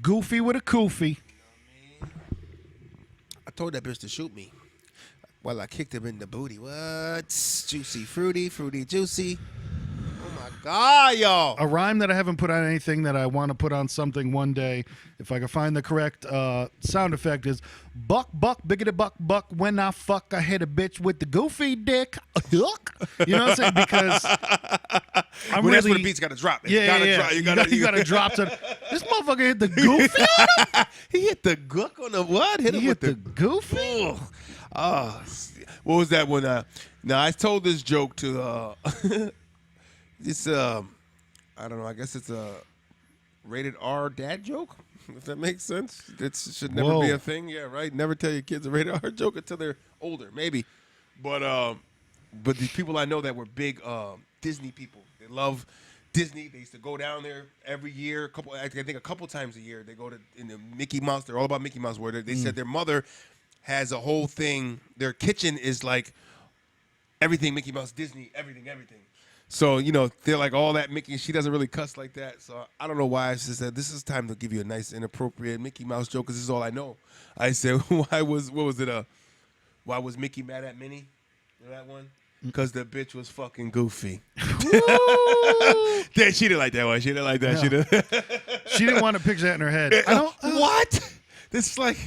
Goofy with a koofy. I told that bitch to shoot me. Well, I kicked him in the booty. What? Juicy, fruity, juicy. Oh my God, y'all. A rhyme that I haven't put on anything that I want to put on something one day, if I can find the correct sound effect, is buck, biggity buck, when I fuck, I hit a bitch with the goofy dick. You know what I'm saying? Because I'm that's really... when the beat's got to drop. Yeah. Drop. You got to drop to... This motherfucker hit the goofy on him? He hit the gook on the what? Hit him with the goofy? Oh, what was that one? Now, I told this joke to... It's I don't know. I guess it's a rated R dad joke. If that makes sense, it should never be a thing. Yeah, right. Never tell your kids a rated R joke until they're older, maybe. But these people I know that were big Disney people. They love Disney. They used to go down there every year. I think a couple times a year. They go to in the Mickey Mouse. They're all about Mickey Mouse. Where they said their mother has a whole thing. Their kitchen is like everything Mickey Mouse, Disney, everything. So, they're like all that Mickey. She doesn't really cuss like that. So I don't know why. She said, this is time to give you a nice, inappropriate Mickey Mouse joke because this is all I know. I said, why was Mickey mad at Minnie? You know that one? Because the bitch was fucking goofy. She didn't like that one. She didn't like that. No. She didn't want to picture that in her head. What? This is like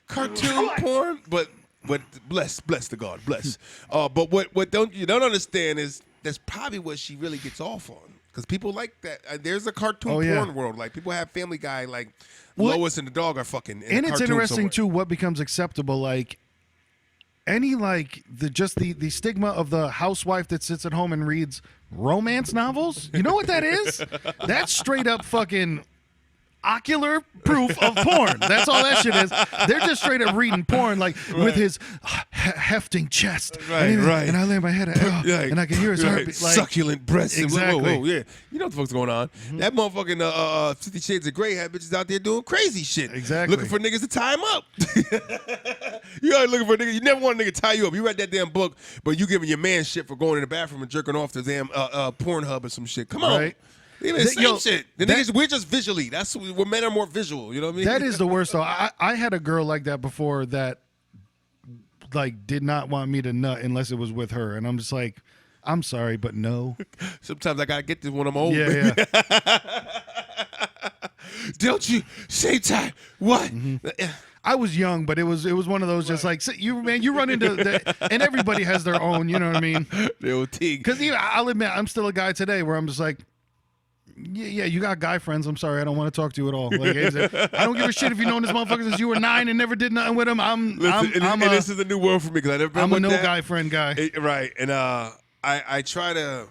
cartoon porn, but bless the God, bless. But what you don't understand is that's probably what she really gets off on because people like that. There's a cartoon porn world. Like people have Family Guy, like Lois and the dog are fucking. And it's interesting too what becomes acceptable. Like any the stigma of the housewife that sits at home and reads romance novels. You know what that is? That's straight up fucking ocular proof of porn. That's all that shit is. They're just straight up reading porn, like with his hefting chest. Right. And I lay my head and I can hear his heartbeat. Like, succulent breasts. Exactly. Whoa, yeah. You know what the fuck's going on. Mm-hmm. That motherfucking 50 Shades of Grey had bitches out there doing crazy shit. Exactly. Looking for niggas to tie him up. You always looking for niggas. You never want a nigga to tie you up. You read that damn book, but you giving your man shit for going in the bathroom and jerking off the damn Pornhub or some shit. Come on. Right. Same shit. We're just visually. We're men are more visual. You know what I mean? That is the worst though. I had a girl like that before that did not want me to nut unless it was with her, and I'm just like, I'm sorry, but no. Sometimes I gotta get this when I'm old. Yeah. Don't you say time? What? Mm-hmm. I was young, but it was one of those just like you run into and everybody has their own. You know what I mean? Because I'll admit I'm still a guy today where I'm just like. Yeah, you got guy friends. I'm sorry, I don't want to talk to you at all. Like, I don't give a shit if you known this motherfucker since you were 9 and never did nothing with him. This is a new world for me because I never been I'm with a that. guy friend guy. Right, and I try to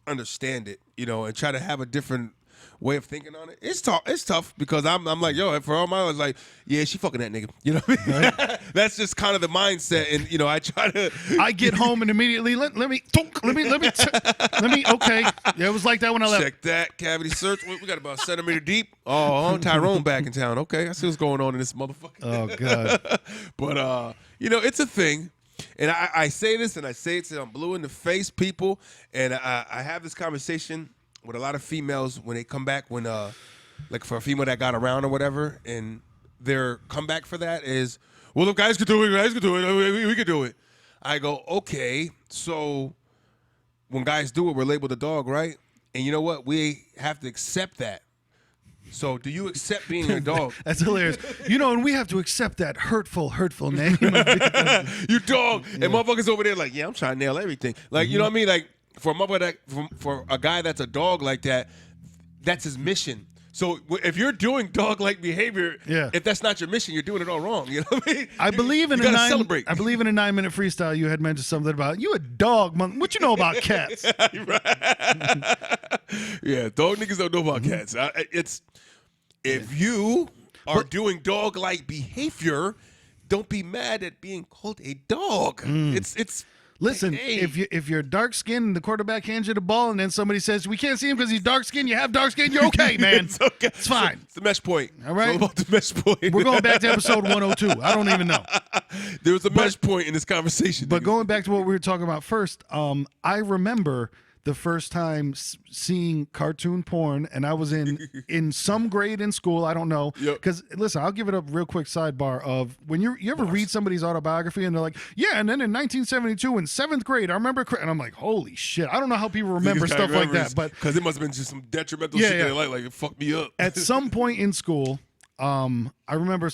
understand it, and try to have a different way of thinking on it. It's tough because I'm like, yo, for all my life, like, yeah, she fucking that nigga. You know what I mean? Right. That's just kind of the mindset, and I try to. I get home and immediately let me. Okay, yeah, it was like that when I left. Check that cavity search. We got about a centimeter deep. Oh, Tyrone back in town. Okay, I see what's going on in this motherfucker. Oh God. But it's a thing. And I say this, and I say it to I'm blue in the face people, and I have this conversation with a lot of females when they come back when like for a female that got around or whatever, and their comeback for that is, well, if guys could do it, we could do it. I go, okay, so when guys do it, we're labeled a dog, right? And you know what? We have to accept that. So do you accept being a dog? That's hilarious. And we have to accept that hurtful name. You dog. Yeah. And motherfuckers over there like, yeah, I'm trying to nail everything. Like, you know what I mean? Like, for a guy that's a dog like that, that's his mission. So if you're doing dog-like behavior, if that's not your mission, you're doing it all wrong. You know what I mean? I believe in a 9-minute freestyle. You had mentioned something about you a dog. What you know about cats? Yeah, dog niggas don't know about cats. If you are doing dog-like behavior, don't be mad at being called a dog. It's. Listen, if you're dark skinned and the quarterback hands you the ball and then somebody says we can't see him because he's dark skinned, you have dark skin, you're okay, man. It's okay. It's fine. It's the mesh point. All right. It's all about the mesh point. We're going back to episode 102. I don't even know. There was a mesh point in this conversation. But going back to what we were talking about first, I remember the first time seeing cartoon porn, and I was in some grade in school. I don't know. Because listen, I'll give it a real quick sidebar of when you ever read somebody's autobiography and they're like, yeah, and then in 1972 in 7th grade, I remember, and I'm like, holy shit, I don't know how people remember stuff like that, but because it must have been just some detrimental shit they like it fucked me up. At some point in school, I remember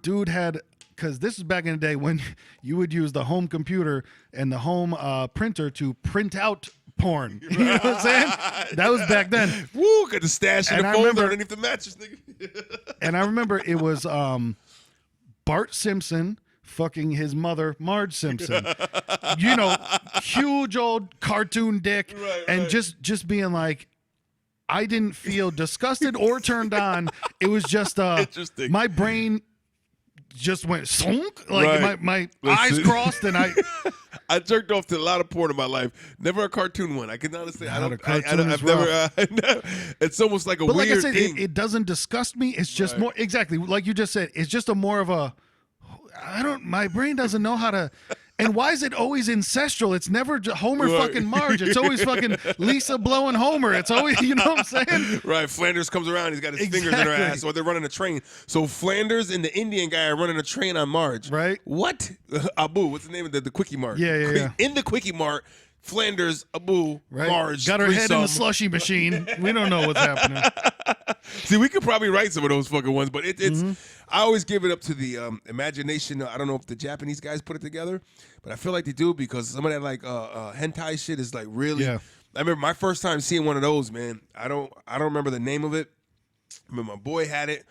dude had. Because this is back in the day when you would use the home computer and the home printer to print out porn. You know what I'm saying? That was back then. Woo, got the stash in the folder underneath the mattress, nigga. And I remember it was Bart Simpson fucking his mother, Marge Simpson. You know, huge old cartoon dick. And just being like, I didn't feel disgusted or turned on. It was just interesting. My brain just went sonk, like my eyes crossed, and I jerked off to a lot of porn in my life. Never a cartoon one. I can honestly, I've never. It's almost like a weird like I said, thing. It doesn't disgust me. It's just more exactly like you just said. It's just a more of a. My brain doesn't know how to. And why is it always ancestral? It's never Homer fucking Marge. It's always fucking Lisa blowing Homer. It's always, you know what I'm saying? Right. Flanders comes around. He's got his fingers in her ass. Or they're running a train. So Flanders and the Indian guy are running a train on Marge. Right. What? Abu. What's the name of the Quickie Mart? Yeah. In the Quickie Mart, Flanders, Abu, Marge. Got her head in the slushy machine. We don't know what's happening. See, we could probably write some of those fucking ones, but it's. I always give it up to the imagination. I don't know if the Japanese guys put it together, but I feel like they do because some of that like hentai shit is like really. Yeah. I remember my first time seeing one of those, man. I don't remember the name of it. I remember my boy had it.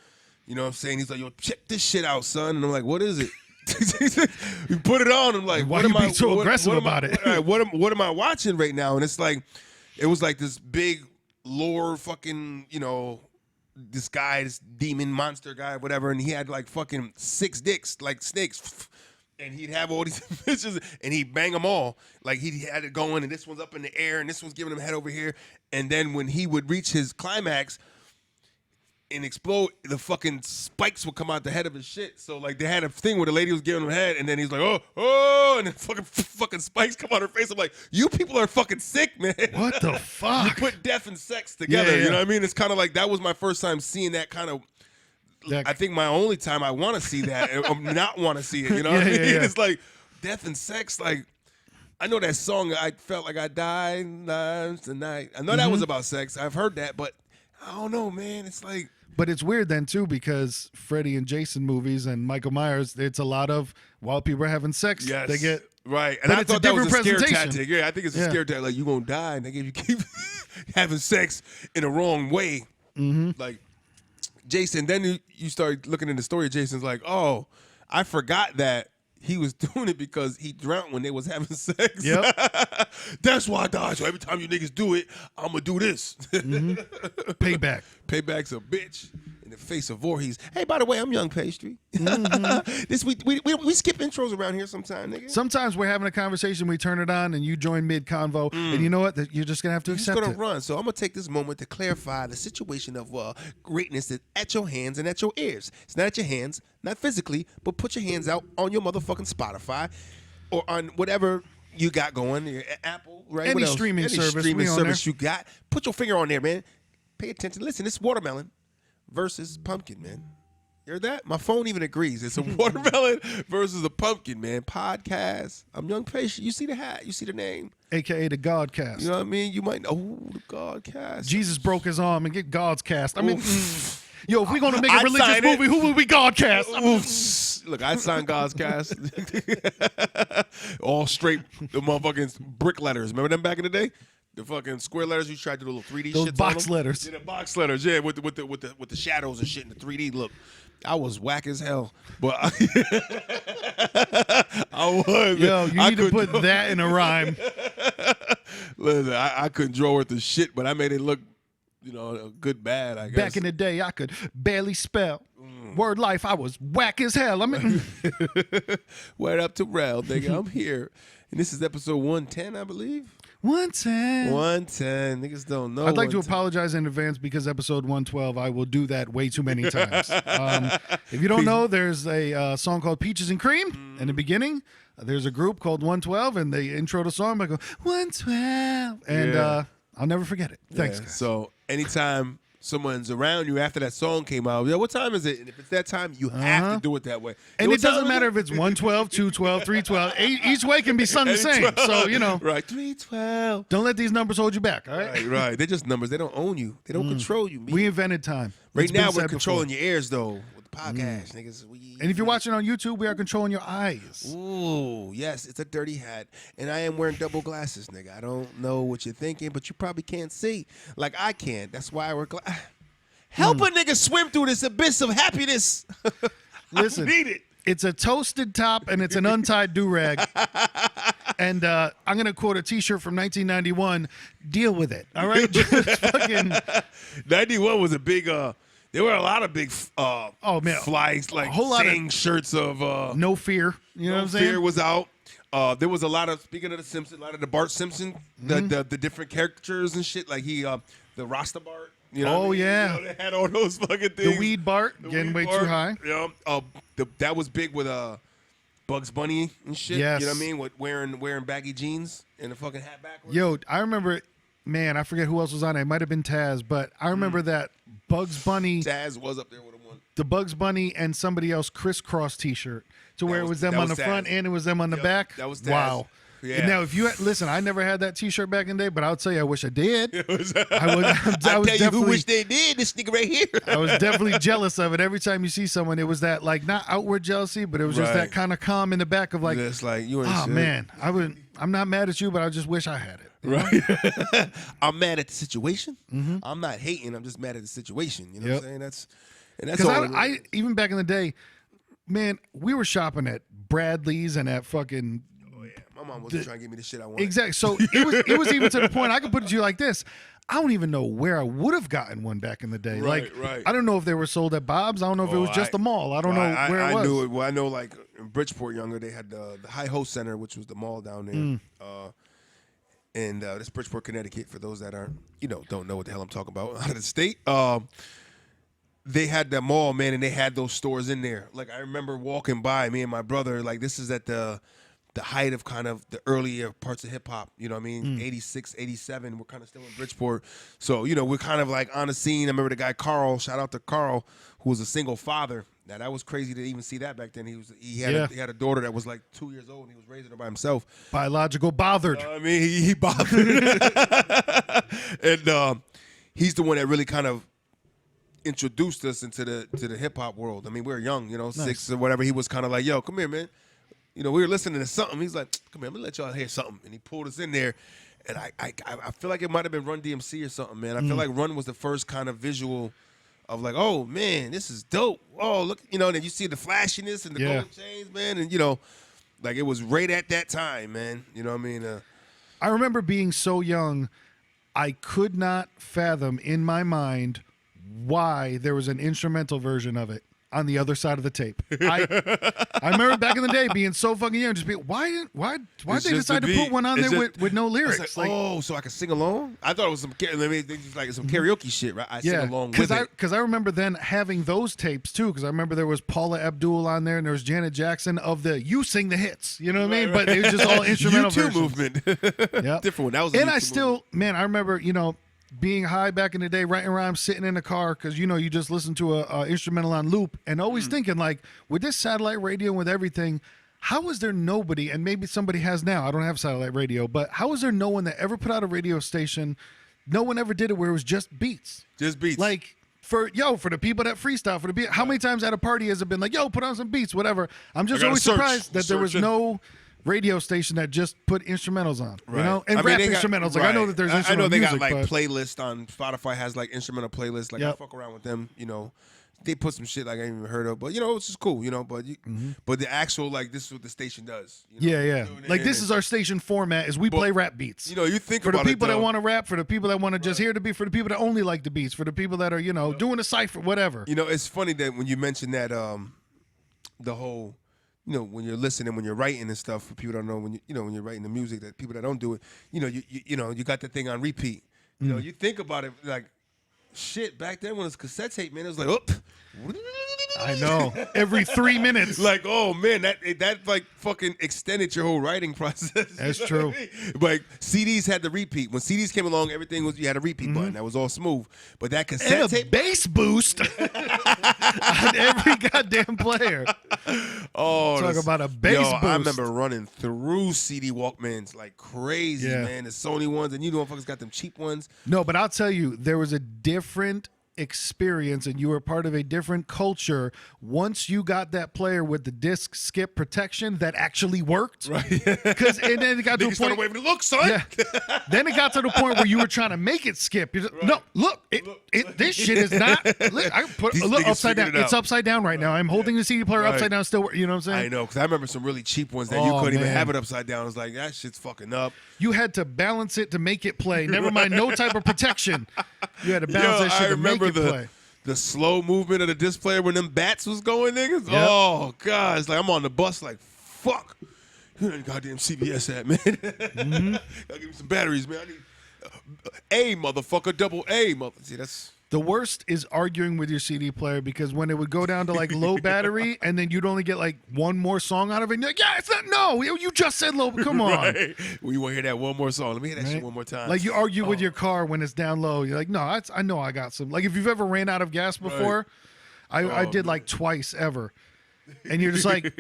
You know what I'm saying? He's like, yo, check this shit out, son. And I'm like, what is it? You put it on. I'm like, why are you being so aggressive about it? What am I watching right now? And it's like, it was like this big lore fucking, you know, this guy, this demon monster guy, whatever, and he had like fucking 6 dicks, like snakes, and he'd have all these bitches, and he'd bang them all. Like he had it going, and this one's up in the air, and this one's giving him head over here, and then when he would reach his climax and explode, the fucking spikes would come out the head of his shit. So like they had a thing where the lady was giving him head, and then he's like, oh, and then fucking spikes come out her face. I'm like, you people are fucking sick, man. What the fuck? You put death and sex together. You know what I mean? It's kind of like that was my first time seeing that kind of. I think my only time I want to see that, or not want to see it. You know what I mean? It's like death and sex. Like I know that song. I felt like I died tonight. I know that was about sex. I've heard that, but I don't know, man. It's like. But it's weird then too because Freddy and Jason movies and Michael Myers, it's a lot of while people are having sex, they get right. And I thought that was a scare tactic. Yeah, I think it's a scare tactic. Like you gonna die, and you keep having sex in the wrong way. Like Jason. Then you start looking in the story. Jason's like, oh, I forgot that he was doing it because he drowned when they was having sex. Yep. That's why I died. So every time you niggas do it, I'm going to do this. Payback. Payback's a bitch in the face of Voorhees. Hey, by the way, I'm Young Pastry. This we skip intros around here sometime, nigga. Sometimes we're having a conversation, we turn it on, and you join mid-convo, and you know what? You're just going to have to accept it. You're just going to run. So I'm going to take this moment to clarify the situation of greatness that's at your hands and at your ears. It's not at your hands, not physically, but put your hands out on your motherfucking Spotify or on whatever you got going, your Apple, right? Any streaming service you got. Put your finger on there, man. Pay attention. Listen, it's watermelon versus pumpkin, man. You heard that? My phone even agrees. It's a watermelon versus a pumpkin, man. Podcast. I'm Young Patient. You see the hat. You see the name. AKA the Godcast. You know what I mean? You might know the Godcast. Jesus broke his arm and get God's cast. I mean, yo, if we're going to make a religious movie, who will we Godcast? Look, I signed God's cast. All straight, the motherfucking brick letters. Remember them back in the day? The fucking square letters you tried to do little 3D Those shit. box letters. Yeah, the box letters. Yeah, with the shadows and shit in the 3D look. I was whack as hell, but I was. Yo, you need to put that in a rhyme. Listen, I couldn't draw with the shit, but I made it look, you know, good bad. I guess. Back in the day, I could barely spell. Word life, I was whack as hell. I mean, Word up to Rel, nigga. I'm here. And this is episode 110, I believe. 110. 110. Niggas don't know. I'd like to 110. apologize in advance because episode 112, I will do that way too many times. If you don't know, there's a song called Peaches and Cream in the beginning. There's a group called 112, and they intro the song by going, 112. And I'll never forget it. Thanks, guys. So anytime someone's around you after that song came out, what time is it? And if it's that time, you have to do it that way. And it doesn't matter if it's 112, 212, 312. Each way can be sung the same. So, you know. Right, 312. Don't let these numbers hold you back, all right? Right. They're just numbers. They don't own you. They don't control you. We invented time. Right It's been now, we're said controlling before. your ears, though, with the podcast, niggas. And if you're watching on YouTube, we are controlling your eyes. Ooh, yes, it's a dirty hat. And I am wearing double glasses, nigga. I don't know what you're thinking, but you probably can't see like I can. That's why we're help a nigga swim through this abyss of happiness. Listen, I need it. It's a toasted top and it's an untied do-rag. And I'm going to quote a T-shirt from 1991. Deal with it, all right? Just fucking 91 was a big, there were a lot of big flags, like a whole lot saying shirts of no fear. You know what I'm saying? Fear was out. There was a lot of, speaking of the Simpsons, a lot of the Bart Simpson, the different characters and shit, like the Rasta Bart. You know Oh, what I mean? yeah. You know, they had all those fucking things. The weed Bart getting way too high. Yeah. That was big with Bugs Bunny and shit. Yes. You know what I mean? With wearing baggy jeans and a fucking hat backwards. Yo, I remember, man, I forget who else was on it. It might have been Taz, but I remember that Bugs Bunny, Taz was up there with him one. the Bugs Bunny and somebody else crisscross T-shirt to where it was them on the Taz. front and it was them on the back. That was Taz. Wow. Yeah. Now, if you listen, I never had that T-shirt back in the day, but I'll tell you, I wish I did. I was tell you who definitely- wish they did. This nigga right here. I was definitely jealous of it. Every time you see someone, it was that like not outward jealousy, but it was just Right. that kind of calm in the back of like, It's like you ain't oh shit. man, I'm not mad at you, but I just wish I had it. Right. I'm mad at the situation. Mm-hmm. I'm not hating. I'm just mad at the situation. You know Yep. what I'm saying? That's Because all. I even back in the day, man, we were shopping at Bradley's and at fucking My mom wasn't trying to give me the shit I wanted. exactly. So it was even to the point I could put it to you like this. I don't even know where I would have gotten one back in the day. Right, like right. I don't know if they were sold at Bob's. I don't know if it was just the mall. I don't know where it was. I knew it. Well, I know like in Bridgeport younger, they had the High Host Center, which was the mall down there. And that's Bridgeport, Connecticut, for those that aren't, don't know what the hell I'm talking about out of the state. They had that mall, man, and they had those stores in there. Like I remember walking by, me and my brother, like this is at the height of kind of the earlier parts of hip hop, you know what I mean? 86, 87, we're kind of still in Bridgeport. So, we're kind of like on the scene. I remember the guy Carl, shout out to Carl, who was a single father. Now that was crazy to even see that back then. He had a daughter that was like 2 years old and he was raising her by himself. Biological bothered. I mean, he bothered. And he's the one that really kind of introduced us into the hip hop world. I mean, we were young, 6 or whatever. He was kind of like, yo, come here, man. We were listening to something. He's like, come here, let me let y'all hear something. And he pulled us in there. And I feel like it might have been Run DMC or something, man. I feel like Run was the first kind of visual of like, oh, man, this is dope. Oh, look, and then you see the flashiness and the gold chains, man. And, like it was right at that time, man. You know what I mean? I remember being so young, I could not fathom in my mind why there was an instrumental version of it on the other side of the tape. I remember back in the day being so fucking young, just being, why did they decide to put one on there with no lyrics? Like, oh, so I could sing along? I thought it was some karaoke shit, right? I sing along with it. Because I remember then having those tapes too, because I remember there was Paula Abdul on there and there was Janet Jackson of the You Sing the Hits, you know what I mean? But it was just all instrumental U2 versions. movement. Yep. Different one. That was and I still, man, I remember, being high back in the day, writing rhymes, sitting in the car, because you just listen to a instrumental on loop, and always thinking like, with this satellite radio and with everything, how is there nobody? And maybe somebody has now. I don't have satellite radio, but how is there no one that ever put out a radio station? No one ever did it where it was just beats. Just beats. Like for the people that freestyle for the beat. How many times at a party has it been like, yo, put on some beats, whatever? I'm just always surprised that there was no radio station that just put instrumentals on, you Right. know, and I mean, rap they got- instrumentals. Like I know that there's I instrumental know they music, got like but playlists on Spotify has like instrumental playlists. Like I Yep. fuck around with them, you know. They put some shit like I ain't even heard of, but you know it's just cool, you know. But but the actual like this is what the station does. You know? yeah. Like this is our station format: is we play rap beats. You know, you think For the about people it, that though. want to rap, for the people that want to just hear the beat, for the people that only like the beats, for the people that are, you know, doing a cipher, whatever. You know, it's funny that when you mention that the whole, you know, when you're listening, when you're writing and stuff, for people that don't know, when you know when you're writing the music, that people that don't do it, you know, you know, you got the thing on repeat. You know, you think about it like shit back then when it was cassette tape, man, it was like, oh. I know. Every 3 minutes. Like, oh man, that like fucking extended your whole writing process. That's You know true. what I mean? Like CDs had the repeat. When CDs came along, everything was you had a repeat button that was all smooth. But that cassette and a tape, bass boost on every goddamn player. oh, Talk this- about a bass yo, I boost. remember running through CD Walkmans like crazy, Yeah. man. The Sony ones, and you motherfuckers got them cheap ones. No, but I'll tell you, there was a different experience and you were part of a different culture once you got that player with the disc skip protection that actually worked. Right. And then it got to a Niggas started point. waving, look, son. Yeah. Then it got to the point where you were trying to make it skip. You're just, no, look, this shit is not. Look, I put These look niggas upside down. figured it It's out. upside down right now. I'm holding the CD player Right. upside down still. You know what I'm saying? I know, because I remember some really cheap ones that you Oh, couldn't even man. have it upside down. I was like, that shit's fucking up. You had to balance it to make it play. Never mind, no type of protection. You had to balance that shit I to make remember it play. the slow movement of the disc player when them bats was going, niggas. Yep. Oh, God. It's like I'm on the bus like, fuck. You ain't goddamn CVS at, man. Mm-hmm. Gotta give me some batteries, man. I need A, motherfucker, double A, mother. See, that's... The worst is arguing with your CD player because when it would go down to like low battery and then you'd only get like one more song out of it, and you're like, yeah, it's not, no, you just said low, come on. Right. Well, you want to hear that one more song? Let me hear that shit Right? one more time. Like you argue with your car when it's down low. You're like, no, I know I got some. Like if you've ever ran out of gas before, I did like twice ever. And you're just like,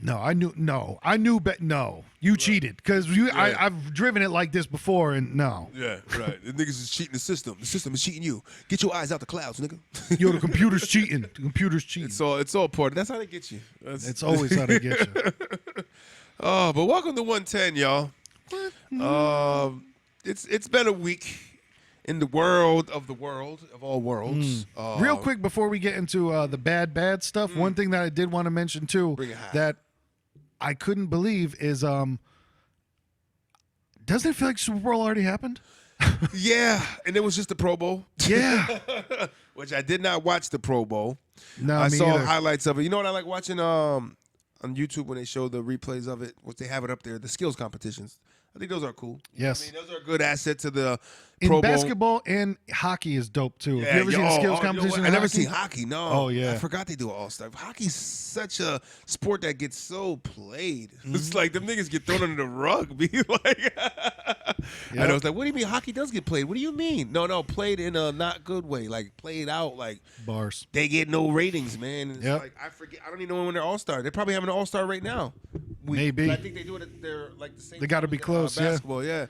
no, you cheated because I've driven it like this before and no. Yeah, right. The niggas is cheating the system. The system is cheating you. Get your eyes out the clouds, nigga. Yo, the computer's cheating. The computer's cheating. It's all part of That's how they get you. It's always how they get you. Oh, but welcome to 110, y'all. It's been a week in the world of all worlds. Real quick before we get into the bad stuff, one thing that I did want to mention too Bring it high. that I couldn't believe is doesn't it feel like Super Bowl already happened? Yeah, and it was just the Pro Bowl. Yeah. Which I did not watch the Pro Bowl. No, I me saw either. highlights of it. You know what I like watching on YouTube when they show the replays of it? What they have it up there, the skills competitions. I think those are cool. Yes. I mean, those are a good asset to the In Pro Bowl. basketball and hockey is dope too. Have you ever seen a skills you know competition? what? in I never hockey? seen hockey. No. Oh, yeah. I forgot they do all-star. Hockey's such a sport that gets so played. Mm-hmm. It's like them niggas get thrown under the rug. Be like, I know. It's like, what do you mean hockey does get played? What do you mean? No, played in a not good way. Like played out. Like Bars. they get no ratings, man. It's Yep. like I forget. I don't even know when they're all-star. They're probably having an all-star right now. Maybe. But I think they do it. They're like the same. They gotta time be as, close, yeah. basketball, yeah.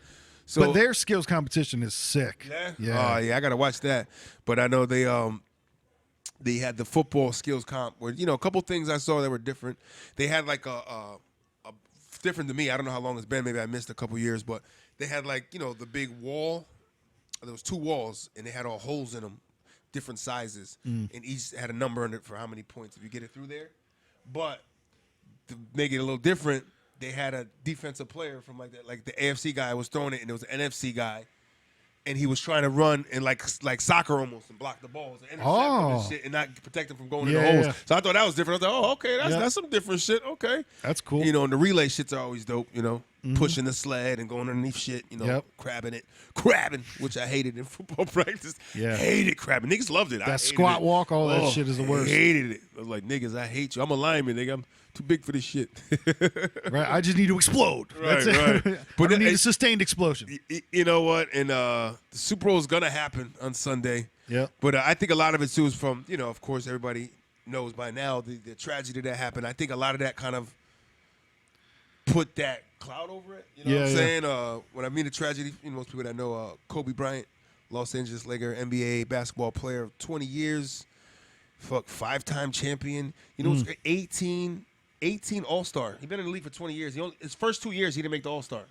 So, But their skills competition is sick. yeah. Yeah. Oh yeah, I gotta watch that. But I know they had the football skills comp where a couple things I saw that were different. They had like a different to me. I don't know how long it's been. Maybe I missed a couple years, but they had like the big wall. There was 2 walls and they had all holes in them, different sizes, and each had a number on it for how many points if you get it through there. But to make it a little different, they had a defensive player from like the AFC guy was throwing it, and there was an NFC guy, and he was trying to run and like soccer almost and block the balls and intercept them and shit and not protect them from going in the Yeah, holes. yeah. So I thought that was different. I was like, oh, okay, that's some different shit. Okay, That's cool. and the relay shits are always dope. Pushing the sled and going underneath shit. Yep. Crabbing, which I hated in football practice. Yeah. Hated crabbing. Niggas loved it. I That hated squat it. walk, all that shit is the worst. Hated it. I was like, niggas, I hate you. I'm a lineman, nigga. I'm too big for this shit. Right? I just need to explode. That's it. right. But But I don't need a it- sustained explosion. You know what? And the Super Bowl is gonna happen on Sunday. Yep. But I think a lot of it too is from of course everybody knows by now the tragedy that happened. I think a lot of that kind of put that cloud over it. You know what I'm Yeah, saying? When I mean a tragedy, most people that know Kobe Bryant, Los Angeles Laker, NBA basketball player of 20 years, 5-time champion. It's 18 18 All-Star. He's been in the league for 20 years. His first 2 years, he didn't make the All-Star.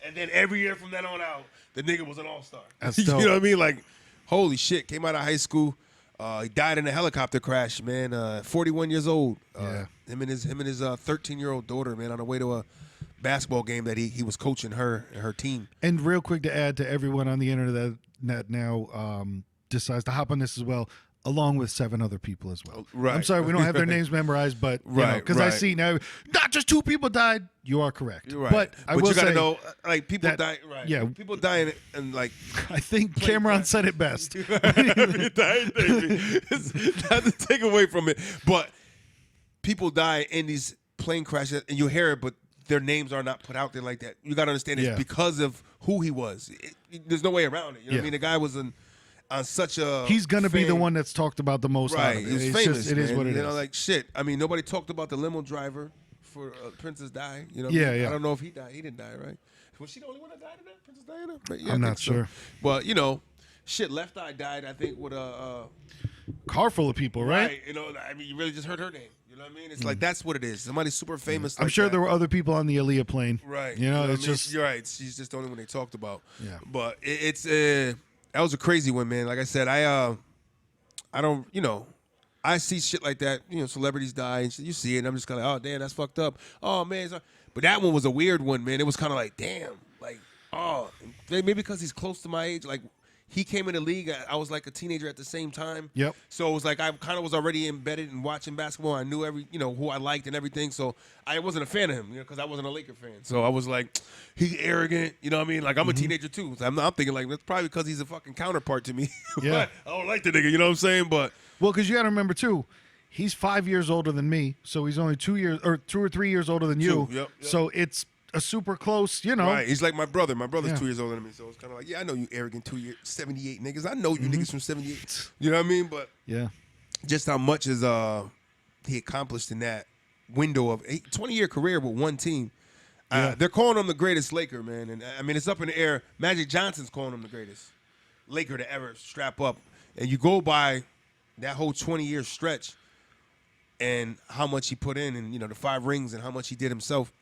And then every year from then on out, the nigga was an All-Star. That's You dope. know what I mean? Like, holy shit. Came out of high school. He died in a helicopter crash, man. 41 years old. Yeah. Him and his 13-year-old daughter, man, on the way to a basketball game that he was coaching her and her team. And real quick to add to everyone on the internet that now decides to hop on this as well, along with 7 other people as well. Right. I'm sorry, we don't have their names memorized, but because I see now, not just 2 people died. You are correct. You're right. But I will you gotta say, know, like, people die. Right. Yeah. People die and like. I think Cameron said it best. Not to take away from it, but people die in these plane crashes, and you hear it, but their names are not put out there like that. You got to understand it's because of who he was. There's no way around it. You know what I mean? The guy was on such a. He's gonna be the one that's talked about the most. Right. Out of it. He was It's famous. just, it is what it is. You know, like shit. I mean, nobody talked about the limo driver for Princess Di. You know. Yeah, what I mean? yeah. I don't know if he died. He didn't die, right? Was she the only one that died in that, Princess Diana? But yeah, I'm I not think so. sure. But you know, shit. Left Eye died, I think, with a. Car full of people, right? You know, I mean, you really just heard her name. You know what I mean? It's like that's what it is. Somebody super famous. I'm like sure that. there were other people on the Aaliyah plane. Right. You know, what it's I mean? just. You're right. She's just the only one they talked about. Yeah. But it's that was a crazy one, man. Like I said, I don't, you know, I see shit like that. You know, celebrities die and shit. You see it, and I'm just kind of, oh damn, that's fucked up. Oh man, but that one was a weird one, man. It was kind of like, damn, like, oh, maybe because he's close to my age, like. He came in the league. I was like a teenager at the same time. Yep. So it was like I kind of was already embedded in watching basketball. I knew who I liked and everything. So I wasn't a fan of him, because I wasn't a Laker fan. So I was like, he's arrogant. You know what I mean? Like I'm a teenager too. So I'm thinking like that's probably because he's a fucking counterpart to me. Yeah. I don't like the nigga. You know what I'm saying? But Well, because you got to remember too, he's 5 years older than me, so he's only 2 years or 2 or 3 years older than you. Yep. So it's a super close, you know. right, he's like my brother. My brother's Yeah. 2 years older than me. So it's kind of like, yeah, I know you arrogant 78 niggas. I know you niggas from 78. You know what I mean? But Yeah. just how much is he accomplished in that window of 20-year career with one team. They're calling him the greatest Laker, man. And I mean, it's up in the air. Magic Johnson's calling him the greatest Laker to ever strap up. And you go by that whole 20-year stretch and how much he put in and, you know, the 5 rings and how much he did himself.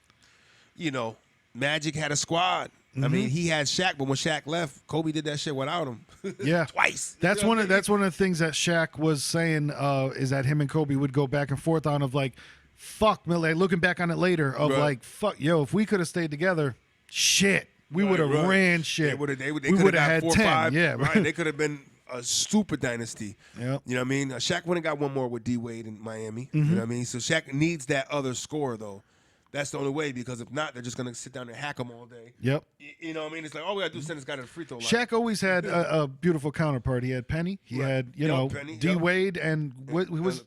You know, Magic had a squad. I mean, he had Shaq, but when Shaq left, Kobe did that shit without him. Yeah. Twice. That's one of the things that Shaq was saying is that him and Kobe would go back and forth on of like, fuck, like looking back on it later of like, fuck, yo, if we could have stayed together, shit, we would have ran shit. They we could would have have had 4 or 10. 5. Yeah, right. They could have been a stupid dynasty. Yep. You know what I mean? Shaq went and got one more with D Wade in Miami. You know what I mean? So Shaq needs that other score though. That's the only way, because if not, they're just gonna sit down and hack him all day. Yep. You know what I mean? It's like all we gotta do is send this guy to the free throw line. Shaq always had a beautiful counterpart. He had Penny. He had, Penny, D Wade, and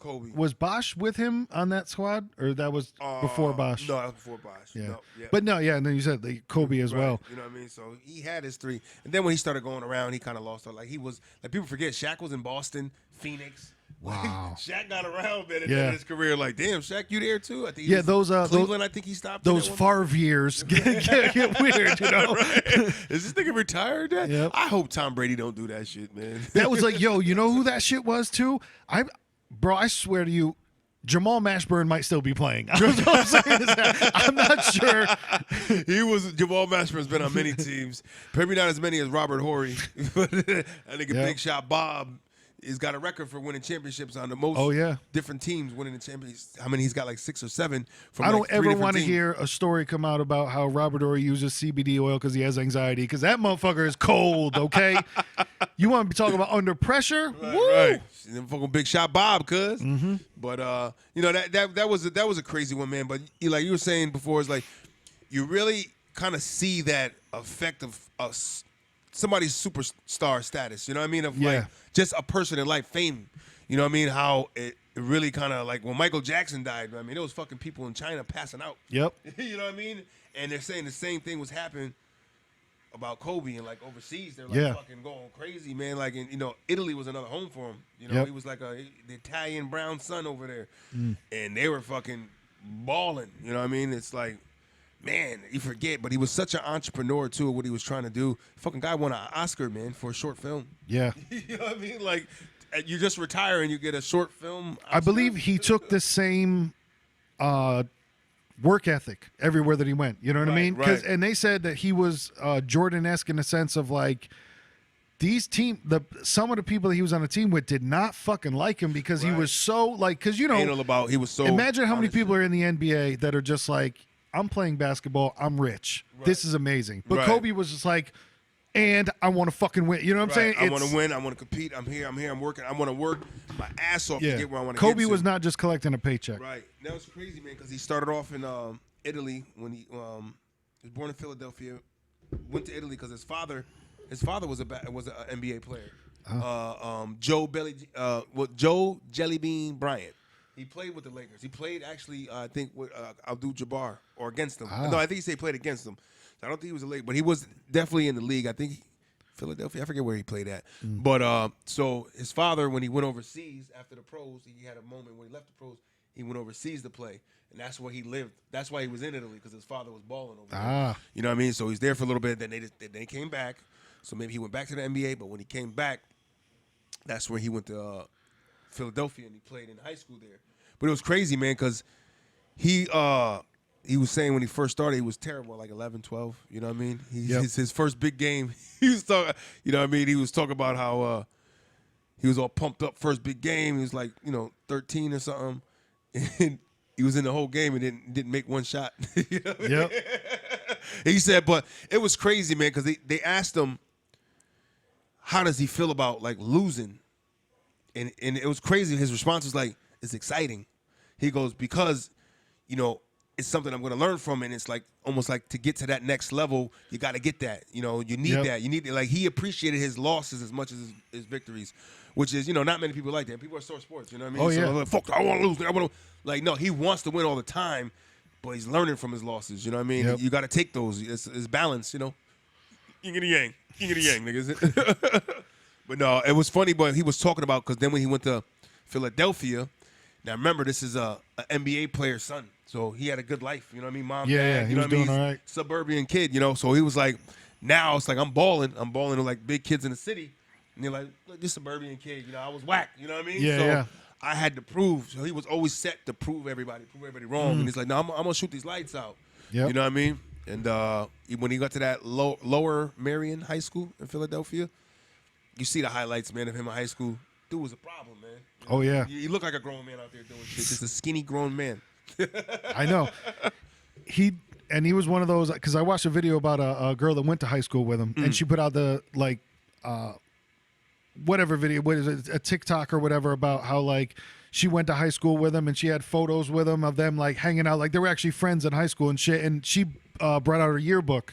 Kobe. was Bosh with him on that squad, or that was before Bosh? No, that was before Bosh. Yeah. No, yeah. But no, yeah, and then you said like, Kobe as well. You know what I mean? So he had his 3, and then when he started going around, he kind of lost it. Like he was, like people forget, Shaq was in Boston, Phoenix. Wow. Shaq got around, man, at the Yeah. end of his career. Like, damn, Shaq, you there too? I think he Yeah, was those Cleveland. I think he stopped. those in that one. Favre years get weird, you know. Right? Is this nigga retired? Yet? Yep. I hope Tom Brady don't do that shit, man. That was like, yo, you know who that shit was too? I swear to you, Jamal Mashburn might still be playing. What I'm saying is that I'm not sure. Jamal Mashburn's been on many teams. Maybe not as many as Robert Horry. But I think Big Shot Bob has got a record for winning championships on the most different teams winning the championships. How many? He's got like 6 or 7 from I don't like 3 ever different want to teams. hear a story come out about how Robert Horry uses CBD oil because he has anxiety, because that motherfucker is cold, okay? You want to be talking about under pressure? Woo! Right. Them fucking Big Shot Bob, cuz. But you know, that was a crazy one, man. But like you were saying before, it's like you really kind of see that effect of us. Somebody's superstar status, you know what I mean? Of like just a person in life, fame. You know what I mean? How it really kind of like when Michael Jackson died, I mean, there was fucking people in China passing out. Yep. You know what I mean? And they're saying the same thing was happening about Kobe, and like overseas, they're like fucking going crazy, man. Like, you know, Italy was another home for him. You know, he was like the Italian brown son over there, and they were fucking balling. You know what I mean? It's like, man, you forget, but he was such an entrepreneur too. What he was trying to do, fucking guy won an Oscar, man, for a short film. Yeah. You know what I mean? Like, you just retire and you get a short film Oscar? I believe he took the same work ethic everywhere that he went. You know what I mean? Right. And they said that he was Jordan-esque in the sense of like some of the people that he was on the team with did not fucking like him because he was so like, because you know, he was so. imagine how many people are in the NBA that are just like, I'm playing basketball, I'm rich, this is amazing. But Kobe was just like, and I want to fucking win. You know what I'm saying? I want to win. I want to compete. I'm here. I'm working. I want to work my ass off to get where I want to get Kobe to. was not just collecting a paycheck. Right. That was crazy, man, because he started off in Italy when he was born in Philadelphia, went to Italy because his father was an NBA player. Joe Jellybean Bryant. He played with the Lakers. He played actually, I think, with Abdul-Jabbar or against them. No, I think he played against them. I don't think he was a Laker, but he was definitely in the league. I think Philadelphia. I forget where he played at. But so his father, when he went overseas after the pros, he had a moment when he left the pros. He went overseas to play, and that's where he lived. That's why he was in Italy, because his father was balling over there. You know what I mean? So he's there for a little bit. Then they came back. So maybe he went back to the NBA. But when he came back, that's where he went to Philadelphia, and he played in high school there. But it was crazy, man, because he was saying when he first started, he was terrible, like 11, 12. You know what I mean? His first big game, he was talking, you know what I mean? He was talking about how he was all pumped up first big game. He was like, 13 or something. And he was in the whole game and didn't make one shot. You know what I mean? He said, but it was crazy, man, because they asked him, how does he feel about, like, losing? And it was crazy. His response was like, it's exciting. He goes, because, it's something I'm going to learn from, and it's like almost like to get to that next level, you got to get that. You need that. You need like he appreciated his losses as much as his victories, which is not many people like that. People are so sports. You know what I mean? Oh yeah. So, like, fuck, I want to lose. I want to no. He wants to win all the time, but he's learning from his losses. You know what I mean? You got to take those. It's balance. Yin and yang, niggas. But no, it was funny. But he was talking about, because then when he went to Philadelphia. Now remember, this is a NBA player's son, so he had a good life. You know what I mean? Mom, dad. He was doing all right. Suburban kid, So he was like, now it's like I'm balling with like big kids in the city, and you're like, look, this suburban kid. I was whack. You know what I mean? So I had to prove. So he was always set to prove everybody wrong, and he's like, no, I'm gonna shoot these lights out. You know what I mean? And when he got to that Lower Marion High School in Philadelphia, you see the highlights, man, of him in high school. Dude was a problem, man. Oh, yeah. He looked like a grown man out there doing shit. Just a skinny grown man. I know. He was one of those, because I watched a video about a girl that went to high school with him, and she put out the, like, whatever video, what is it, a TikTok or whatever, about how, like, she went to high school with him, and she had photos with him of them, like, hanging out. Like, they were actually friends in high school and shit, and she brought out her yearbook.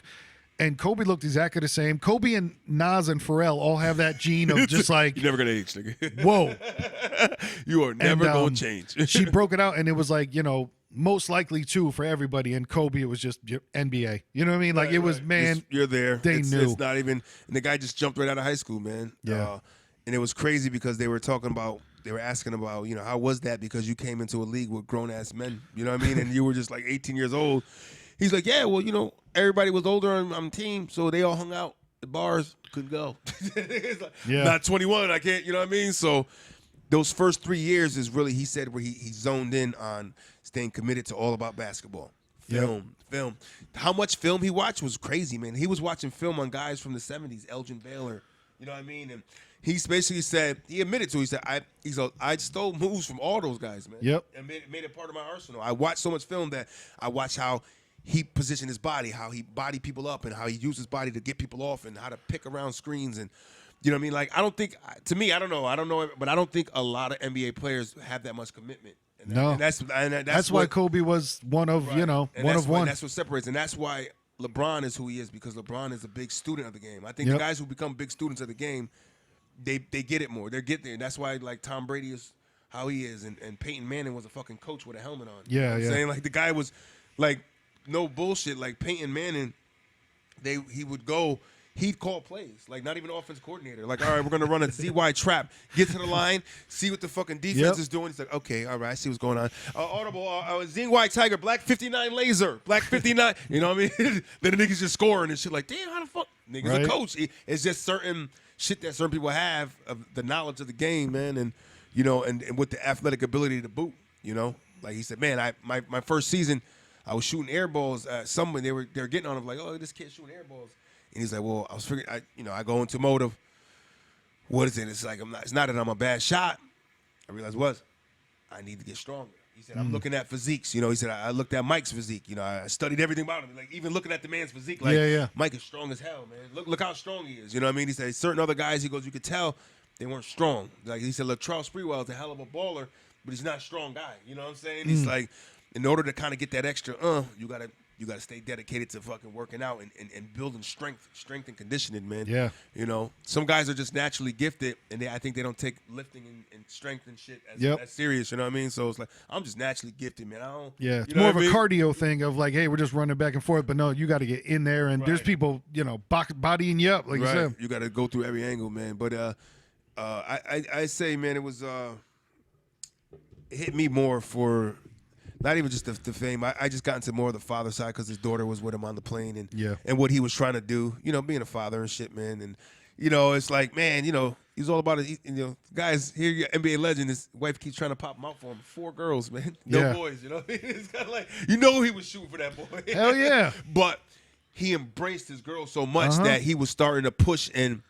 And Kobe looked exactly the same. Kobe and Nas and Pharrell all have that gene of just like... You're never going to age, nigga. Whoa. You are never going to change. She broke it out, and it was like, most likely too for everybody. And Kobe, it was just NBA. You know what I mean? Like, it was, man... You're there. They knew. It's not even... And the guy just jumped right out of high school, man. Yeah. And it was crazy because they were talking about... They were asking about, how was that? Because you came into a league with grown-ass men. You know what I mean? And you were just like 18 years old. He's like, yeah, well, everybody was older on the team, so they all hung out at bars, couldn't go. Like, not 21, I can't, you know what I mean? So those first 3 years is really, he said, where he zoned in on staying committed to all about basketball. Film. How much film he watched was crazy, man. He was watching film on guys from the 70s, Elgin Baylor, you know what I mean? And he basically said, he admitted to it, he said, I stole moves from all those guys, man. Yep. And made it part of my arsenal. I watched so much film that I watched how he positioned his body, how he bodied people up, and how he used his body to get people off, and how to pick around screens. And you know what I mean? Like, I don't think, to me, I don't know, but I don't think a lot of NBA players have that much commitment. And that's why Kobe was one of, one. That's what separates, and that's why LeBron is who he is, because LeBron is a big student of the game. I think the guys who become big students of the game, they get it more. They get there. And that's why, like, Tom Brady is how he is, and Peyton Manning was a fucking coach with a helmet on. Yeah, you know what I'm saying? Like, the guy was, like, no bullshit. Like Peyton Manning, he'd call plays. Like, not even offense coordinator. Like, all right, we're gonna run a ZY trap. Get to the line, see what the fucking defense is doing. He's like, okay, all right, I see what's going on. Audible, ZY Tiger, Black 59 laser, Black 59. You know what I mean? Then the niggas just scoring and shit. Like, damn, how the fuck? Niggas a coach. It's just certain shit that certain people have of the knowledge of the game, man, and and with the athletic ability to boot. Like he said, man, my first season, I was shooting air balls. Someone they were getting on him like, oh, this kid's shooting air balls. And he's like, well, I was figuring, I go into motive. What is it? It's like it's not that I'm a bad shot. I realized I need to get stronger. He said, I'm looking at physiques. He said, I looked at Mike's physique. I studied everything about him. Like, even looking at the man's physique, like, Mike is strong as hell, man. Look how strong he is. You know what I mean? He said, certain other guys, he goes, you could tell they weren't strong. Like, he said, look, Charles Sprewell is a hell of a baller, but he's not a strong guy. You know what I'm saying? He's like, in order to kind of get that extra, you gotta stay dedicated to fucking working out and building strength and conditioning, man. Yeah. Some guys are just naturally gifted, and I think they don't take lifting and strength and shit as serious. You know what I mean? So it's like I'm just naturally gifted, man. I don't. Yeah, it's more of a cardio thing of like, hey, we're just running back and forth, but no, you got to get in there, and there's people, bodying you up, like you said. You got to go through every angle, man. But I say, man, it hit me more for. Not even just the fame. I just got into more of the father side because his daughter was with him on the plane and what he was trying to do, being a father and shit, man. And, it's like, man, he's all about it. Guys, here, your NBA legend, his wife keeps trying to pop him out for him. 4 girls, man. No boys, It's kind of like, he was shooting for that boy. Hell yeah. But he embraced his girl so much that he was starting to push and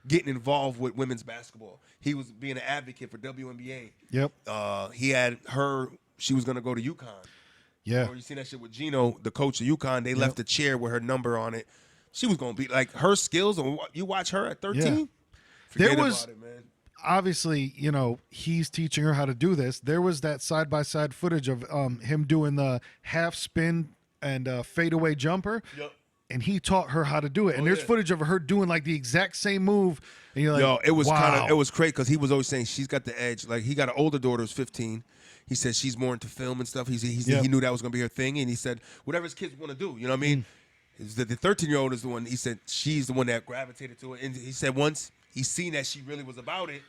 getting involved with women's basketball. He was being an advocate for WNBA. Yep. He had her. She was going to go to UConn. Yeah. Or you seen that shit with Gino, the coach of UConn. They left a chair with her number on it. She was going to be like her skills. And you watch her at 13. Yeah. There was about it, man. Obviously, he's teaching her how to do this. There was that side-by-side footage of him doing the half spin and fadeaway jumper. Yep. And he taught her how to do it. And there's footage of her doing like the exact same move. And you're like, it was wow. It was crazy because he was always saying she's got the edge. Like he got an older daughter who's 15. He said she's more into film and stuff. He knew that was going to be her thing. And he said, whatever his kids want to do, you know what I mean? The 13-year-old is the one, he said, she's the one that gravitated to it. And he said once he seen that she really was about it,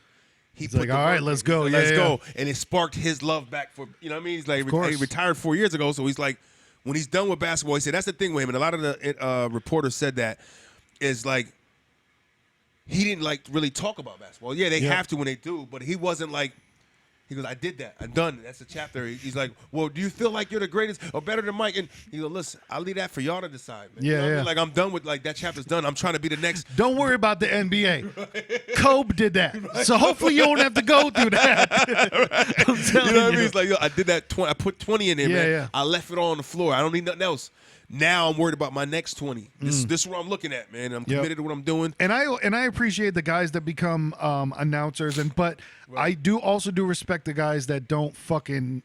he's like, all right, let's go. Let's go. And it sparked his love back for, you know what I mean? He's like, he retired 4 years ago. So he's like, when he's done with basketball, he said, that's the thing with him. And a lot of the reporters said that is like, he didn't like really talk about basketball. Yeah, they have to when they do, but he wasn't like, he goes, I did that. I'm done. That's a chapter. He's like, well, do you feel like you're the greatest or better than Mike? And he goes, listen, I'll leave that for y'all to decide, man. Yeah, you know what I mean? Like, I'm done with, like, that chapter's done. I'm trying to be the next. Don't worry about the NBA. Right. Kobe did that. Right. So hopefully you don't have to go through that. I'm telling you know what I mean? It's like, yo, I did that. I put 20 in there, man. Yeah. I left it all on the floor. I don't need nothing else. Now I'm worried about my next 20. This is what I'm looking at, man. I'm committed to what I'm doing. And I appreciate the guys that become announcers, but I do also respect the guys that don't fucking.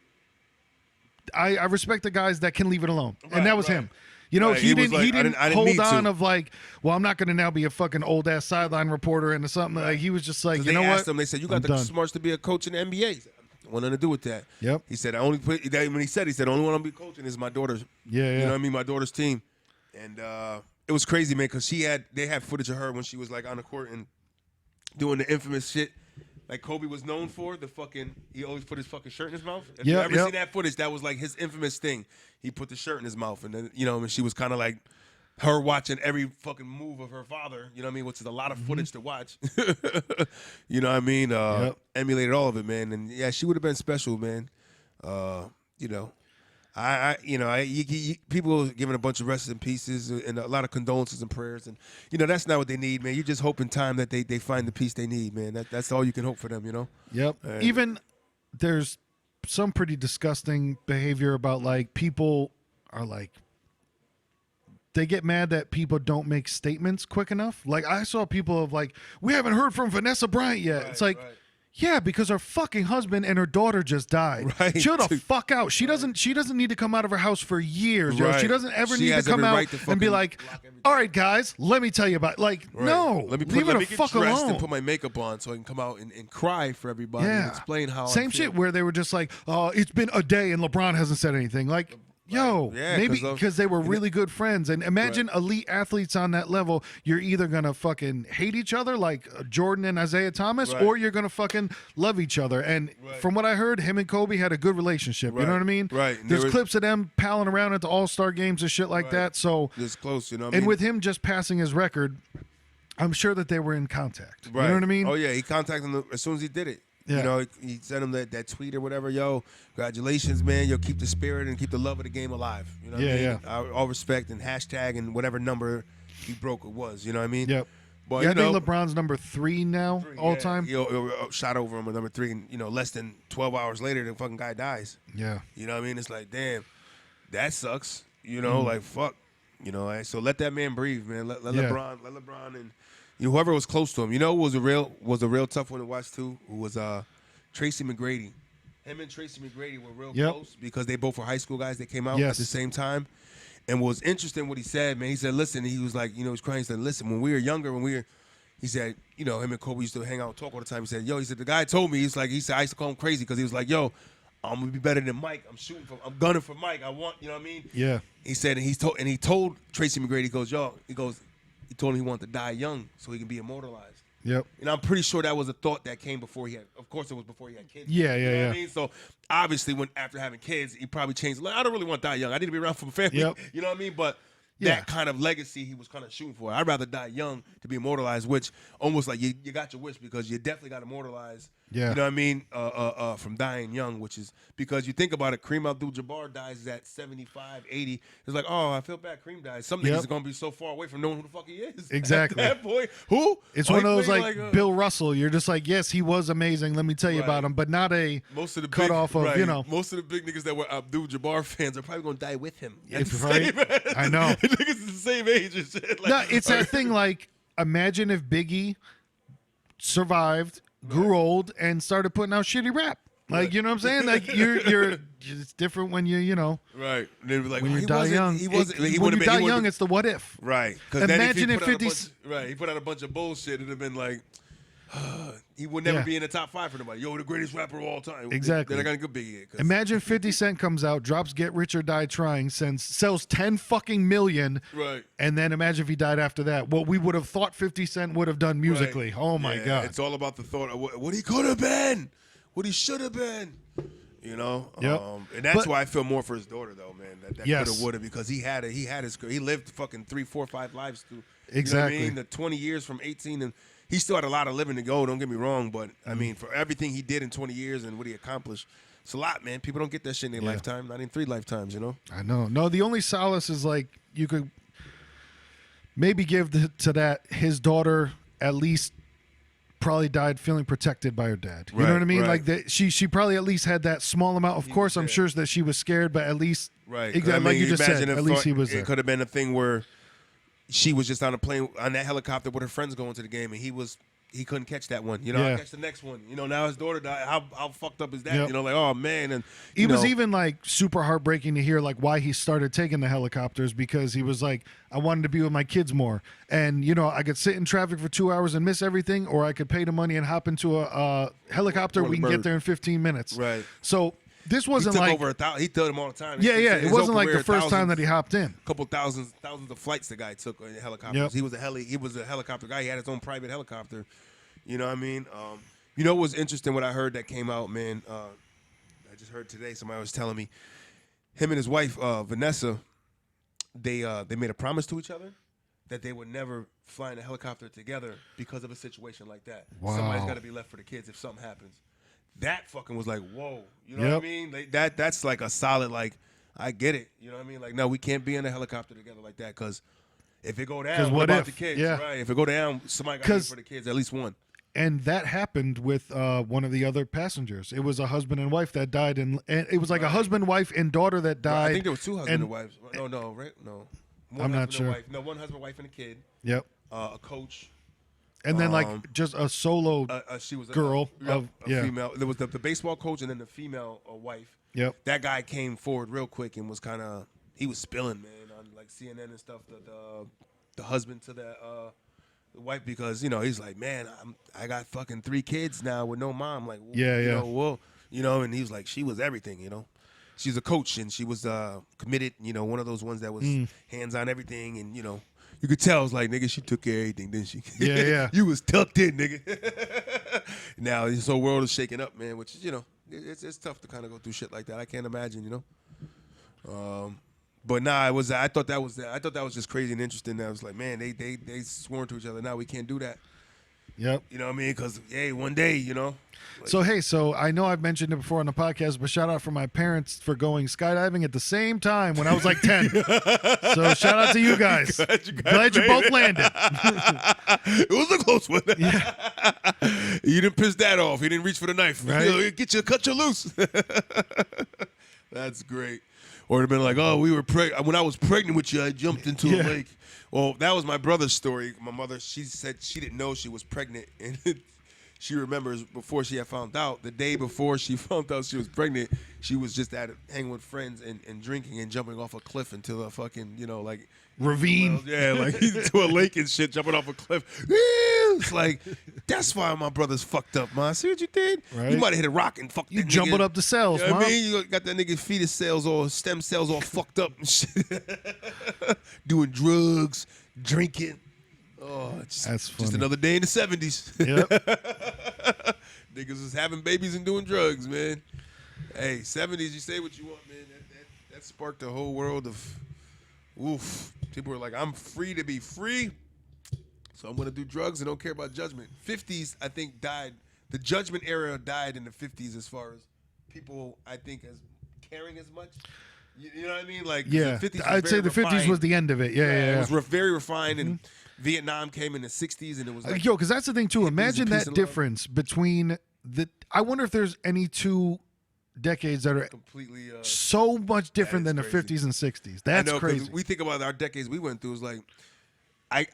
I respect the guys that can leave it alone, and that was him. He didn't hold on of like, well, I'm not going to now be a fucking old ass sideline reporter into something. Like he was just like, you know what? They said you got the smarts to be a coach in the NBA. Want nothing to do with that. Yep. He said, when he said, the only one I'm be coaching is my daughter's. Yeah. You know what I mean? My daughter's team. And it was crazy, man, because they had footage of her when she was like on the court and doing the infamous shit like Kobe was known for. He always put his fucking shirt in his mouth. If you ever seen that footage, that was like his infamous thing. He put the shirt in his mouth, and then and she was kind of like her watching every fucking move of her father, you know what I mean, which is a lot of footage to watch. You know what I mean? Emulated all of it, man. And yeah, she would have been special, man. People giving a bunch of rest in pieces and a lot of condolences and prayers, and that's not what they need, man. You just hope in time that they find the peace they need, man. That's all you can hope for them, Yep. And even there's some pretty disgusting behavior about like people are like. They get mad that people don't make statements quick enough. Like I saw people of like, we haven't heard from Vanessa Bryant yet. It's like, yeah, because her fucking husband and her daughter just died. Right. Chill the fuck out. She doesn't need to come out of her house for years. Right. She doesn't ever need to come out and be like, all right, guys, let me tell you about no. Let me leave it the fuck alone. And put my makeup on so I can come out and cry for everybody and explain how Same shit where they were just like, it's been a day and LeBron hasn't said anything. Like, yo, maybe because they were really good friends. And imagine elite athletes on that level. You're either going to fucking hate each other like Jordan and Isaiah Thomas, or you're going to fucking love each other. And from what I heard, him and Kobe had a good relationship. You know what I mean? Right. There's clips of them palling around at the All-Star games and shit like that. So it's close, you know what I mean? And with him just passing his record, I'm sure that they were in contact. You know what I mean? Oh, yeah. He contacted them as soon as he did it. Yeah. You know, he sent him that tweet or whatever. Yo, congratulations, man. Yo, keep the spirit and keep the love of the game alive. You know what I mean? All respect and hashtag and whatever number he broke it was. You know what I mean? Yep. But Yeah, you I think know, LeBron's number 3 now, all time. Shot over him with number 3, and less than 12 hours later, the fucking guy dies. Yeah. You know what I mean? It's like, damn, that sucks. You know, like fuck. You know, so let that man breathe, man. Let LeBron and whoever was close to him. You know, was a real tough one to watch too. Who was Tracy McGrady. Him and Tracy McGrady were real close because they both were high school guys that came out at the same time. And what was interesting what he said, man, he said, listen, he was like, he was crying. He said, listen, when we were younger, he said, him and Kobe used to hang out and talk all the time. He said, the guy told me, he said, I used to call him crazy because he was like, yo, I'm gonna be better than Mike. I'm gunning for Mike. I want, you know what I mean? Yeah. He said, and he told Tracy McGrady, he told him he wanted to die young so he can be immortalized. Yep. And I'm pretty sure that was a thought that came before he had. Of course, it was before he had kids. Yeah, you know what I mean? So obviously, after having kids, he probably changed. Like, I don't really want to die young. I need to be around for my family. Yep. You know what I mean? But that kind of legacy he was kind of shooting for. I'd rather die young to be immortalized, which almost like you got your wish because you definitely got immortalized. Yeah. You know what I mean? From dying young, which is because you think about it, Kareem Abdul-Jabbar dies at 75, 80. It's like, oh, I feel bad Kareem died. Some niggas are going to be so far away from knowing who the fuck he is. Exactly. At that point, who? It's one of those like Bill Russell. You're just like, yes, he was amazing. Let me tell you about him, but not a most of the cutoff of, Most of the big niggas that were Abdul-Jabbar fans are probably going to die with him. Right? I know. Niggas the same age and shit. Like, no, it's that thing like, imagine if Biggie survived, grew old, and started putting out shitty rap. Like, you know what I'm saying? Like, you're it's different when you know. Right. They'd be like, when you die young. When you die young, it's the what if. Right. Imagine if 50. He put out a bunch of bullshit, it'd have been like, he would never be in the top 5 for nobody. Yo, the greatest rapper of all time. Exactly. Then I got a good Biggie. Imagine 50 Cent comes out, drops Get Rich or Die Trying, sells 10 fucking million. Right. And then imagine if he died after that. What we would have thought 50 Cent would have done musically. Right. Oh, my God. It's all about the thought of what he could have been, what he should have been. You know? Yep. And that's why I feel more for his daughter, though, man. That could have, would have, because he lived fucking 3, 4, 5 lives through. Exactly. You know what I mean? The 20 years from 18 and he still had a lot of living to go, don't get me wrong, but, I mean, for everything he did in 20 years and what he accomplished, it's a lot, man. People don't get that shit in their lifetime, not in 3 lifetimes, you know? I know. No, the only solace is, like, you could maybe give to that his daughter at least probably died feeling protected by her dad. You know what I mean? Right. Like, she probably at least had that small amount. Of course, I'm sure that she was scared, but at least, exactly, I mean, like you just said, at least he was there. It could have been a thing where she was just on a plane on that helicopter with her friends going to the game, and he couldn't catch that one. You know, I'll catch the next one. You know, now his daughter died. How fucked up is that? Yep. You know, like, oh man. And it was even like super heartbreaking to hear like why he started taking the helicopters, because he was like, I wanted to be with my kids more. And you know, I could sit in traffic for 2 hours and miss everything, or I could pay the money and hop into a helicopter. We can get there in 15 minutes. Right. So this wasn't like over 1,000. He told him all the time. Yeah. It wasn't like the first time that he hopped in. A couple thousands of flights the guy took in helicopters. Yep. He was a helicopter guy. He had his own private helicopter. You know what I mean? You know what was interesting? What I heard that came out, man. I just heard today. Somebody was telling me, him and his wife Vanessa, they made a promise to each other that they would never fly in a helicopter together because of a situation like that. Wow. Somebody's got to be left for the kids if something happens. That fucking was like, whoa. You know what I mean? Like, that's like a solid, like, I get it. You know what I mean? Like, no, we can't be in a helicopter together like that, because if it go down, what about the kids? Yeah. Right. If it go down, somebody got to be for the kids, at least one. And that happened with one of the other passengers. It was a husband and wife that died, and it was like a husband, wife, and daughter that died. I think there was 2 husband and wives. No, right? No. I'm not sure. Wife. No, one husband, wife, and a kid. Yep. A coach. And then like just a solo she was girl a female. There was the baseball coach and then the female wife. Yep. That guy came forward real quick and was he was spilling, man, on like CNN and stuff. The husband to the wife, because you know he's like, man, I got fucking 3 kids now with no mom. Like, and he was like, she was everything, you know. She's a coach and she was committed, you know, one of those ones that was hands on everything, and you know. You could tell, it was like, nigga, she took care of everything, didn't she? Yeah. You was tucked in, nigga. Now, this whole world is shaking up, man, which is, you know, it's tough to kind of go through shit like that. I can't imagine, you know. But nah, I thought that was just crazy and interesting. I was like, man, they sworn to each other. Now we can't do that. Yep. You know what I mean? Because, hey, one day, So hey, so I know I've mentioned it before on the podcast, but shout out for my parents for going skydiving at the same time when I was like 10. So shout out to you guys. Glad you both landed. It was a close one. Yeah. You didn't piss that off. He didn't reach for the knife. Right. Cut you loose. That's great. Or it'd have been like, oh, when I was pregnant with you, I jumped into a lake. Well, that was my brother's story. My mother, she said she didn't know she was pregnant, and she remembers before she had found out, the day before she found out she was pregnant, she was just hanging with friends and drinking and jumping off a cliff into the fucking, like ravine. Like into a lake and shit, jumping off a cliff. It's like, that's why my brother's fucked up, man. See what you did? Right. You might have hit a rock and fucked You that jumping nigga. up the cells, You know what Mom. I mean? You got that nigga fetus cells or stem cells all fucked up and shit. Doing drugs, drinking. Oh, That's just funny. another day in the 70s. Yep. Niggas was having babies and doing drugs, man. Hey, 70s, you say what you want, man. That sparked the whole world of, oof. People were like, I'm free to be free, so I'm going to do drugs and don't care about judgment. 50s, I think, died. The judgment era died in the 50s as far as people, I think, as caring as much. You know what I mean? Like, Yeah. the 50s was I'd say very the 50s refined. was the end of it. Yeah. It was very refined, and Vietnam came in the 60s, and it was like, Yo, because that's the thing, too. Imagine peace that and love. difference between I wonder if there's any two decades that are completely so much different That than is the crazy. 50s and 60s. That's I know, 'cause crazy. we think about our decades we went through. It's like I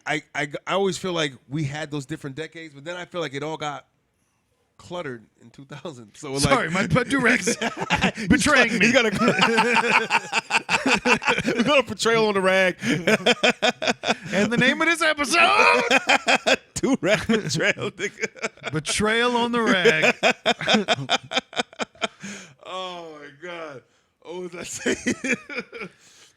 always feel like we had those different decades, but then I feel like it all got cluttered in 2000. So it's Sorry, like, my Durex betraying me. we got a portrayal on the rag. And the name of this episode, Two rag betrayal, nigga. Betrayal on the Rag. Oh my god. Oh, what was I saying?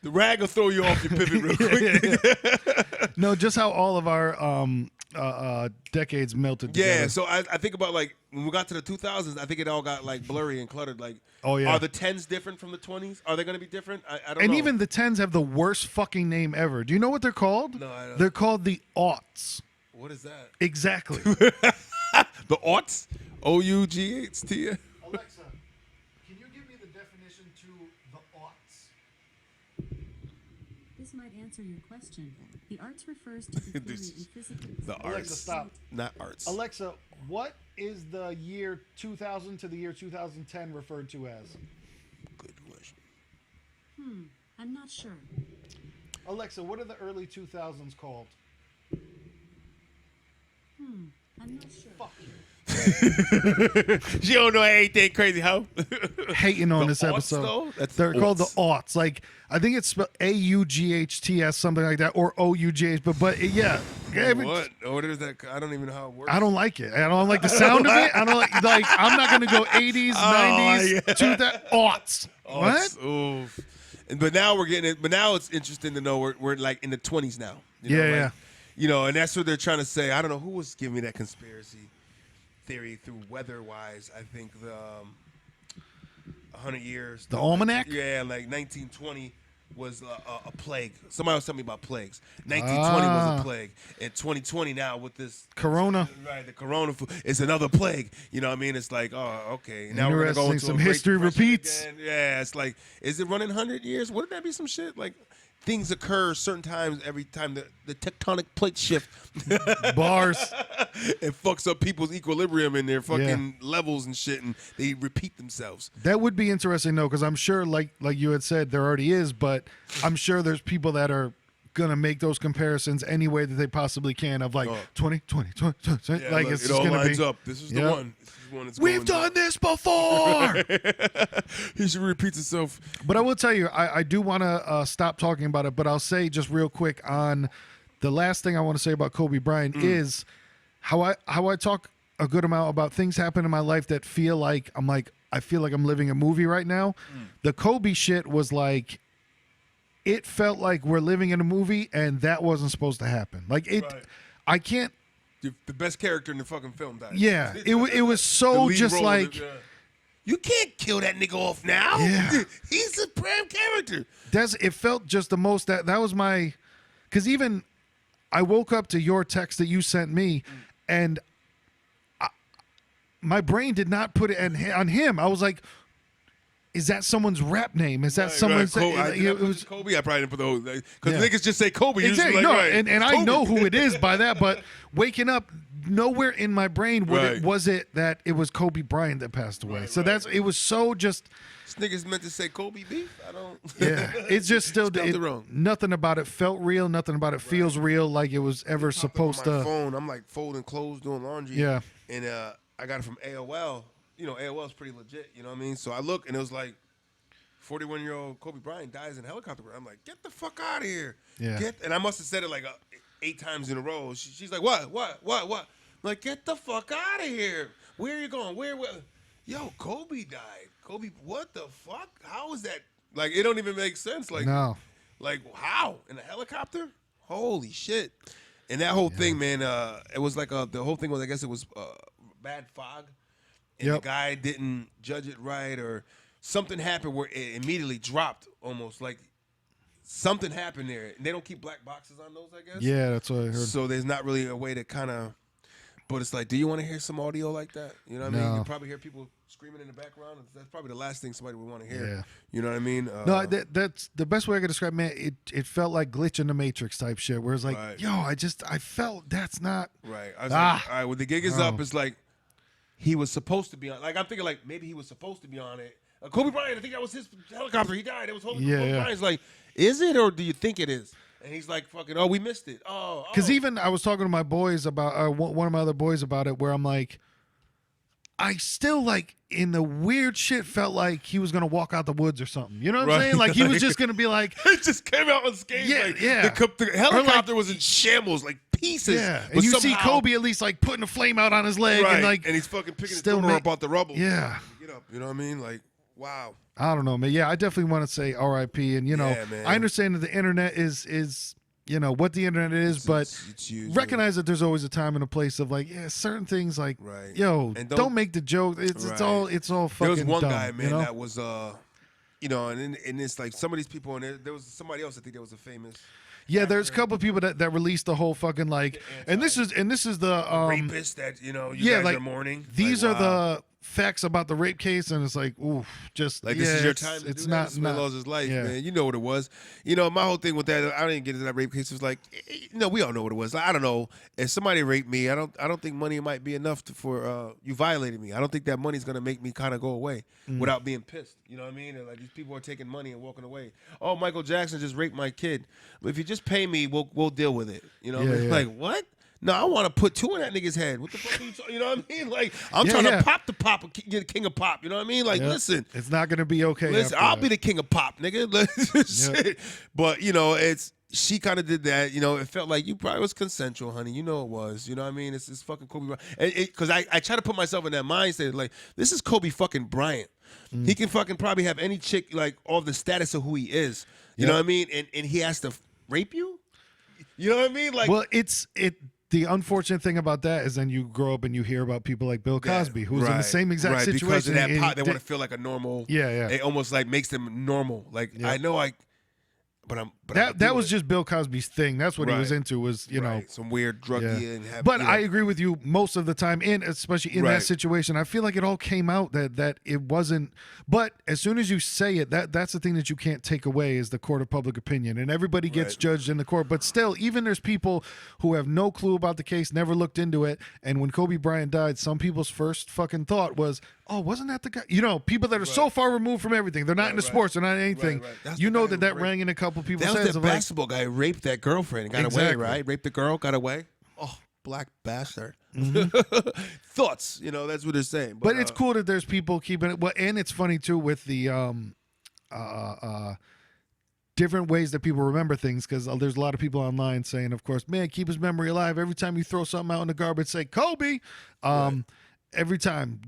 The rag will throw you off your pivot real quick. No, just how all of our decades melted together. Yeah, so I think about like when we got to the 2000s, I think it all got like blurry and cluttered. Like, Oh, yeah. are the 10s different from the 20s? Are they going to be different? I don't know. And even the 10s have the worst fucking name ever. Do you know what they're called? No, I don't. They're called the aughts. What is that? Exactly. The aughts? O-U-G-H-T? Alexa, can you give me the definition to the aughts? This might answer your question. The arts refers to the theory and physical. The Alexa, arts. stop. Not arts. Alexa, what is the year 2000 to the year 2010 referred to as? Good question. I'm not sure. Alexa, what are the early 2000s called? I'm not sure. Fuck you. She don't know anything crazy, hoe. Hating on The this aughts, episode. though? That's They're called the aughts. aughts. Like, I think it's spelled A-U-G-H-T-S, something like that, or O-U-G-H, but yeah. What? What is that? I don't even know how it works. I don't like it. I don't like the sound of it. I don't like I'm not going to go 80s, 90s, yeah. 2000s, aughts. What? Oof. But now we're getting it. But now it's interesting to know we're like in the 20s now. You know, Yeah, like, yeah. You know, and that's what they're trying to say. I don't know who was giving me that conspiracy theory through weather-wise. I think the 100 years. The almanac? Yeah, like 1920 was a plague. Somebody was telling me about plagues. 1920 was a plague. And 2020 now with this Corona. Right, the corona it's another plague. You know what I mean? It's like, oh, okay. Now we're gonna go Interesting. into Some a Great history Depression repeats. again. Yeah, it's like, is it running 100 years? Wouldn't that be some shit? Like, things occur certain times every time the tectonic plates shift. Bars. It fucks up people's equilibrium and their fucking levels and shit, and they repeat themselves. That would be interesting, though, because I'm sure, like you had said, there already is, but I'm sure there's people that are going to make those comparisons any way that they possibly can of like 20, 20, 20, 20. Yeah, like look, it's it just all going to lines be. up. This is the Yep. one. This is one that's We've going done this before. History repeats itself. But I will tell you, I do want to stop talking about it, but I'll say just real quick on the last thing I want to say about Kobe Bryant is how I talk a good amount about things happen in my life that feel like I feel like I'm living a movie right now. The Kobe shit was like, it felt like we're living in a movie and that wasn't supposed to happen. Like it, Right. I can't. The best character in the fucking film died. Yeah, it was The so lead just role like. of it, you can't kill that nigga off now. Yeah. He's a prime character. It felt just the most that was my, because even I woke up to your text that you sent me, and my brain did not put it on him. I was like, is that someone's rap name? Is that someone's? It was Kobe. I probably didn't put those because niggas just say Kobe. Exactly. Like, no, right, and I know who it is by that, but waking up, nowhere in my brain was it that it was Kobe Bryant that passed away. So it was so just. This nigga's meant to say Kobe beef. I don't. Yeah, it's just still wrong. Nothing about it felt real. Nothing about it feels real. Like it was ever supposed on my to. Phone. I'm like folding clothes, doing laundry. Yeah. And I got it from AOL. You know, AOL is pretty legit. You know what I mean? So I look and it was like, 41-year-old Kobe Bryant dies in a helicopter. I'm like, get the fuck out of here. Yeah. And I must have said it like 8 times in a row. She's like, what? I'm like, get the fuck out of here. Where are you going? Where? Yo, Kobe died. Kobe, what the fuck? How is that? Like, it don't even make sense. Like, no. Like, how? In a helicopter? Holy shit. And that whole thing, man, it was like the whole thing was, I guess it was bad fog. And the guy didn't judge it right or something happened where it immediately dropped almost. Like, something happened there. And they don't keep black boxes on those, I guess. Yeah, that's what I heard. So there's not really a way to kind of, but it's like, do you want to hear some audio like that? You know what I mean? You probably hear people screaming in the background. That's probably the last thing somebody would want to hear. Yeah. You know what I mean? No, that's the best way I could describe, man. It felt like glitch in the Matrix type shit, where it's like, yo, I felt that's not. Right. I was like, all right, when the gig is up, it's like, he was supposed to be on. Like, I'm thinking, like, maybe he was supposed to be on it. Kobe Bryant, I think that was his helicopter. He died. It was Kobe Bryant's like, is it or do you think it is? And he's like, fucking, we missed it. Because even I was talking to my boys about, one of my other boys about it, where I'm like, I still, like, in the weird shit, felt like he was going to walk out the woods or something. You know what I'm saying? Like, he was just going to be like. It just came out unscathed. Yeah, like, yeah. The helicopter was in shambles, like pieces. Yeah, and you see Kobe at least, like, putting a flame out on his leg. Right. And, like, and he's fucking picking his daughter up out the rubble. Yeah. Get up. You know what I mean? Like, wow. I don't know, man. Yeah, I definitely want to say R.I.P. And, you know, I understand that the internet is you know, what the internet is, but it's recognize that there's always a time and a place of, like, certain things, like, yo, and don't make the joke. It's all fucking There was one dumb, guy, man, you know? that was, you know, and it's like some of these people, and there was somebody else, I think there was a famous. Yeah, there's a couple of people that released the whole fucking, like, and this is the rapist that, you know, you guys like, are mourning. These are the facts about the rape case, and it's like, oof, just like, this is your time. It's do not. This man lost his life, man. You know what it was. You know, my whole thing with that, I didn't get into that rape case. It was like, you know, we all know what it was. Like, I don't know if somebody raped me. I don't think money might be enough for you violated me. I don't think that money's gonna make me kind of go away without being pissed. You know what I mean? And like, these people are taking money and walking away. Oh, Michael Jackson just raped my kid. But if you just pay me, we'll deal with it. You know what I mean? Like, what? No, I want to put 2 in that nigga's head. What the fuck are you talking? You know what I mean? Like, I'm trying to pop the pop, get the king of pop. You know what I mean? Like, listen. It's not going to be okay. Listen, I'll be the king of pop, nigga. But, you know, she kind of did that. You know, it felt like you probably was consensual, honey. You know it was. You know what I mean? It's fucking Kobe Bryant. Because I try to put myself in that mindset. Like, this is Kobe fucking Bryant. He can fucking probably have any chick, like, all the status of who he is. You know what I mean? And he has to rape you? You know what I mean? Like, well, the unfortunate thing about that is then you grow up and you hear about people like Bill Cosby, who's in the same exact situation. Because of that pot, they want to feel like a normal. Yeah. It almost like makes them normal. Like, I know that was just Bill Cosby's thing. That's what he was into, was, you know, some weird druggy and but I agree with you most of the time, and especially in that situation, I feel like it all came out that it wasn't. But as soon as you say it, that's the thing that you can't take away, is the court of public opinion, and everybody gets judged in the court. But still, even there's people who have no clue about the case, never looked into it, and when Kobe Bryant died, some people's first fucking thought was, oh, wasn't that the guy? You know, people that are so far removed from everything. They're not into sports. They're not in anything. You know that rang in a couple people's heads. That was the basketball guy who raped that girlfriend and got away, right? Raped the girl, got away. Oh, black bastard. Thoughts, you know, that's what they're saying. But it's cool that there's people keeping it. Well, and it's funny, too, with the different ways that people remember things, because there's a lot of people online saying, of course, man, keep his memory alive. Every time you throw something out in the garbage, say Kobe. Every time.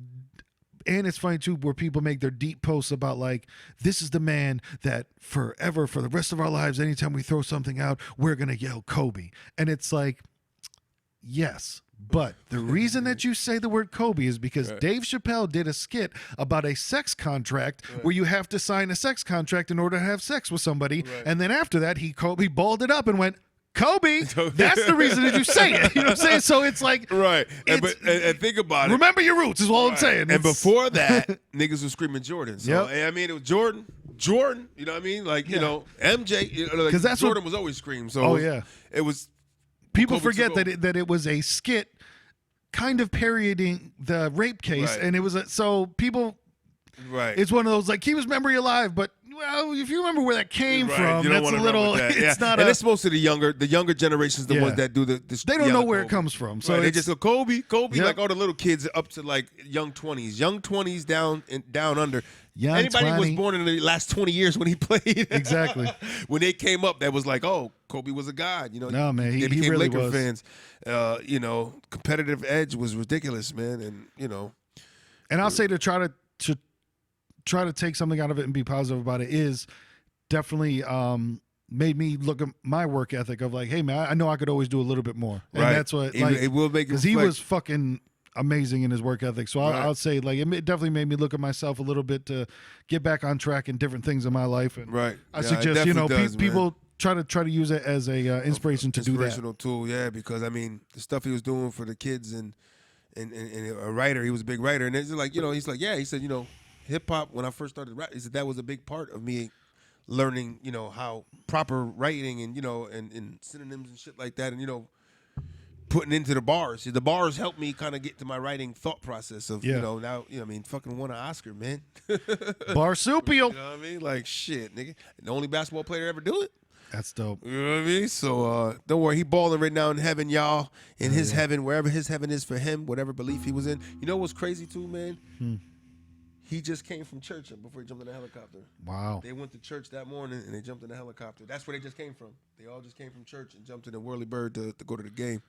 And it's funny, too, where people make their deep posts about, like, this is the man that forever, for the rest of our lives, anytime we throw something out, we're going to yell Kobe. And it's like, yes, but the reason that you say the word Kobe is because Dave Chappelle did a skit about a sex contract where you have to sign a sex contract in order to have sex with somebody. And then after that, he balled it up and went, Kobe, that's the reason that you say it. You know what I'm saying? So it's like, Right. It's- And think about it. remember your roots is all I'm saying. And It's- before that, niggas was screaming Jordan. So, Yep. I mean, it was Jordan, you know what I mean? Like, you Yeah. know, MJ, you know, like 'Cause that's what- Jordan was always screamed. So Oh, yeah. it was people Kobe forget took that it was a skit kind of parodying the rape case. Right. And it was so people, right. it's one of those like, he was memory alive, but well, if you remember where that came Right. from, You don't that's a wanna run little, with that. it's Yeah. not and a, it's most of the younger generations, the Yeah. ones that do this. they don't know yell at where it Kobe. comes from. So Right, they it's, just go Kobe, Yep. like all the little kids up to like young 20s down under. Young Anybody 20. was born in the last 20 years when he played. Exactly. When they came up, that was like, oh, Kobe was a god. You know, No, man, they he became really Laker was. fans. You know, competitive edge was ridiculous, man, and you know, and I'll say to try to take something out of it and be positive about it is definitely made me look at my work ethic of like, hey man, I know I could always do a little bit more, and right. that's what It will make because he reflect. was fucking amazing in his work ethic. So Right. I'll say like it definitely made me look at myself a little bit to get back on track in different things in my life. And right. I Yeah, it suggest definitely does, man. people try to use it as a inspiration to do that. Inspirational tool, yeah, because I mean the stuff he was doing for the kids and a writer, he was a big writer, and it's like, you know, he's like, yeah, he said, you know, hip hop when I first started rap, he said that was a big part of me learning, you know, how proper writing and, you know, and synonyms and shit like that, and, you know, putting into the bars. The bars helped me kind of get to my writing thought process of, Yeah. you know, now, you know, I mean, fucking won an Oscar, man. Marsupial. You know what I mean? Like, shit, nigga. The only basketball player to ever do it. That's dope. You know what I mean? So don't worry, he balling right now in heaven, y'all. In his heaven, wherever his heaven is for him, whatever belief he was in. You know what's crazy too, man? He just came from church before he jumped in the helicopter. Wow. They went to church that morning and they jumped in the helicopter. That's where they just came from. They all just came from church and jumped in the whirly bird to go to the game.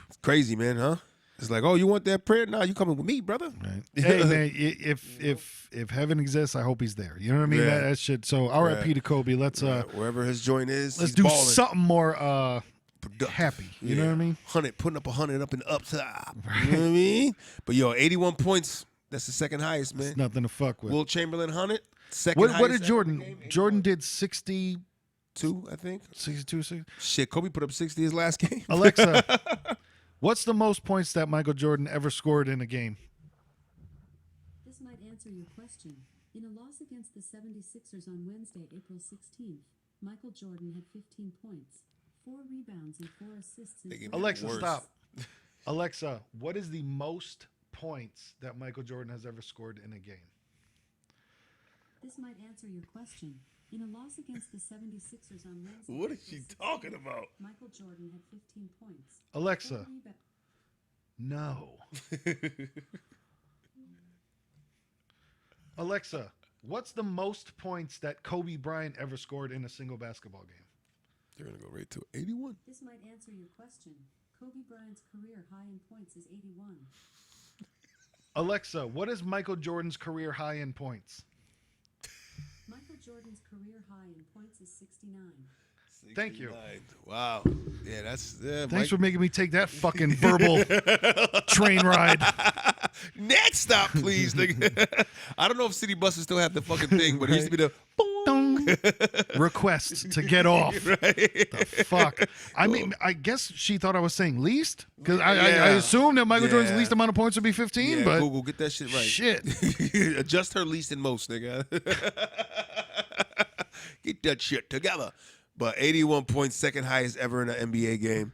It's crazy, man, huh? It's like, oh, you want that prayer? Nah, you coming with me, brother. Right. Hey man, if heven exists, I hope he's there. You know what I mean? Yeah. That shit. So R.I.P. Yeah. to Kobe. Let's Wherever his joint is, let's he's do balling. something more Productive. happy. You know what I mean? 100, putting up 100 up and up top. You know what I mean? But yo, 81 points. That's the second highest, man. Nothing to fuck with. Will Chamberlain 100. Second What highest did ever Jordan? in the game, 81. Jordan did 60, 2, I think. 62, 60. Shit, Kobe put up 60 his last game. Alexa, what's the most points that Michael Jordan ever scored in a game? This might answer your question. In a loss against the 76ers on Wednesday, April 16th, Michael Jordan had 15 points, 4 rebounds, and 4 assists. They In gave four me Alexa, worse. stop. Alexa, what is the most points that Michael Jordan has ever scored in a game? This might answer your question. In a loss against the 76ers on Wednesday, What is April she 16th, talking about? Michael Jordan had 15 points. Alexa, 4 rebounds. no. Alexa, what's the most points that Kobe Bryant ever scored in a single basketball game? They're going to go right to 81. This might answer your question. Kobe Bryant's career high in points is 81. Alexa, what is Michael Jordan's career high in points? Michael Jordan's career high in points is 69. Thank you. 69. Wow. Yeah, that's... Yeah, Thanks for making me take that fucking verbal train ride. Next stop, please, nigga. I don't know if city buses still have the fucking thing, but it used to be the... Dong. Request to get off. Right. The fuck. I mean, I guess she thought I was saying least because I Yeah. assumed that Michael Jordan's Yeah. least amount of points would be 15. Yeah, but Google, get that shit right. shit. Adjust her least and most, nigga. Get that shit together. But 81 points, second highest ever in an NBA game.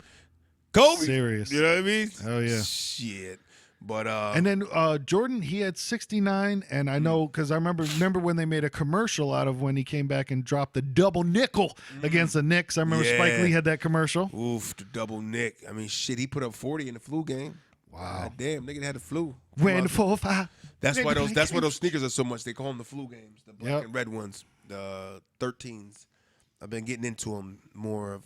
Kobe. Serious. You know what I mean? Hell yeah. Shit. But And then Jordan, he had 69, and I know because I remember when they made a commercial out of when he came back and dropped the double nickel against the Knicks. I remember Spike Yeah. Lee had that commercial. oof, the double Nick. I mean, shit, he put up 40 in the flu game. Wow. God damn, nigga had the flu. When Well, 4 5. That's why those sneakers are so much. They call them the flu games, the black Yep. and red ones, the 13s. I've been getting into them more, of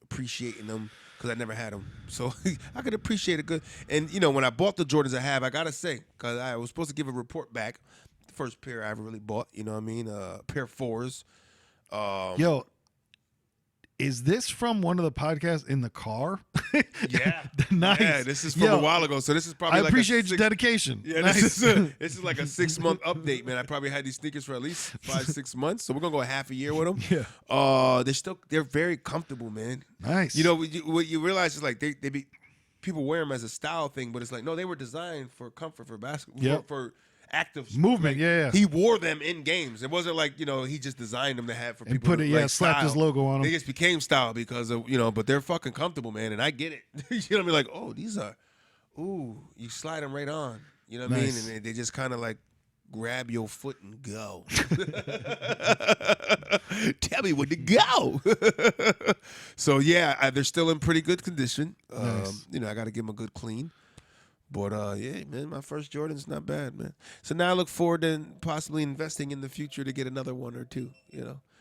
appreciating them because I never had them. So I could appreciate it good. And, you know, when I bought the Jordans I have, I got to say, because I was supposed to give a report back, the first pair I ever really bought, you know what I mean? A pair of 4s. Yo, is this from one of the podcasts in the car? Yeah. Nice. Yeah, this is from Yo, a while ago. So this is probably I like appreciate a your dedication. Yeah, Nice. this is like a 6-month update, man. I probably had these sneakers for at least 5-6 months, so we're gonna go half a year with them. Yeah. They're very comfortable, man. Nice. You know what you realize is like they be people wear them as a style thing, but it's like no, they were designed for comfort, for basketball, Yep. for active Movement, like, yeah. He wore them in games. It wasn't like he just designed them to have for And people put to, it, yeah, like, slapped his style. logo on 'em. They just became style because of but they're fucking comfortable, man, and I get it. You know what I mean? Like, oh, these are, you slide them right on. You know what I mean? Nice. And they just kind of like grab your foot and go. Tell me when to go. So yeah, they're still in pretty good condition. Nice. I got to give them a good clean. But yeah, man, my first Jordan's not bad, man. So now I look forward to possibly investing in the future to get another one or two.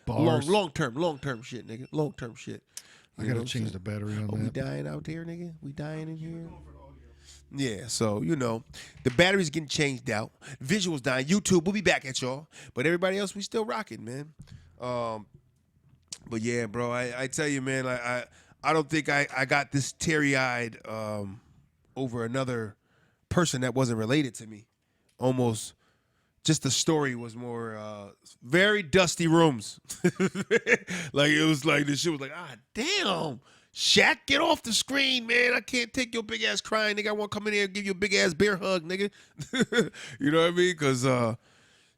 Bars. long term shit, nigga. Long term shit. I You know gotta what I'm change saying? the battery on Oh, we that. dying out there, nigga? We dying in here? Yeah, so, the battery's getting changed out. Visuals dying. YouTube, we'll be back at y'all. But everybody else, we still rocking, man. But yeah, bro, I tell you, man, I don't think I got this teary-eyed over another person that wasn't related to me. Almost, just the story was more very dusty rooms. Like, it was like, this shit was like, damn. Shaq, get off the screen, man. I can't take your big ass crying, nigga. I want to come in here and give you a big ass bear hug, nigga. You know what I mean? Because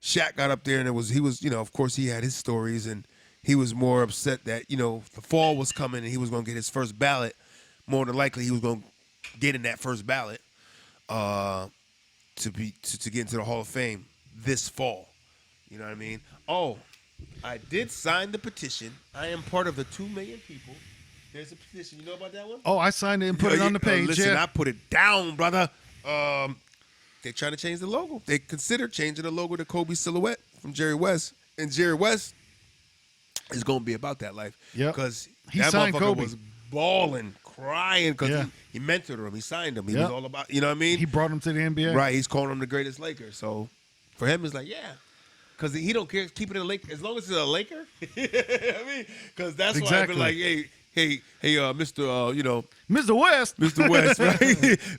Shaq got up there and he was, of course he had his stories and he was more upset that, the fall was coming and he was going to get his first ballot. More than likely he was going to get in that first ballot to get into the Hall of Fame this fall. You know what I mean? Oh, I did sign the petition. I am part of the 2 million people. There's a petition. You know about that one? Oh, I signed it and put it on the page. Listen, yeah. I put it down, brother. They're trying to change the logo. They considered changing the logo to Kobe silhouette from Jerry West. And Jerry West is going to be about that life. Yep. Because He that signed motherfucker Kobe. was bawling, crying because Yeah. he mentored him. He signed him. He Yep. was all about, you know what I mean? He brought him to the NBA. Right. He's calling him the greatest Laker. So for him, it's like, yeah. Because he don't care. Keep it in a Laker. As long as it's a Laker. I mean, because that's why I've been like, hey, Mr. Mr. West. Mr. West, right?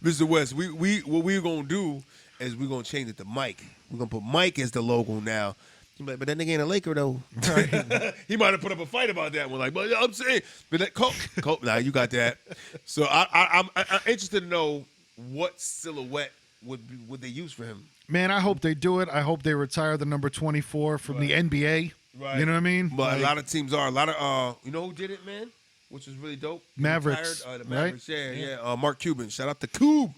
Mr. West, we what we're gonna do is we're gonna change it to Mike. We're gonna put Mike as the logo now. But that nigga ain't a Laker though. Right. He might have put up a fight about that one. Like, but I'm saying, but that Cope, nah, you got that. So I'm interested to know what silhouette would they use for him. Man, I hope they do it. I hope they retire the number 24 from the NBA. Right. You know what I mean? But a lot of teams are. A lot of you know who did it, man? Which was really dope. Mavericks, The Mavericks, right? Yeah. Mark Cuban. Shout out to Cube.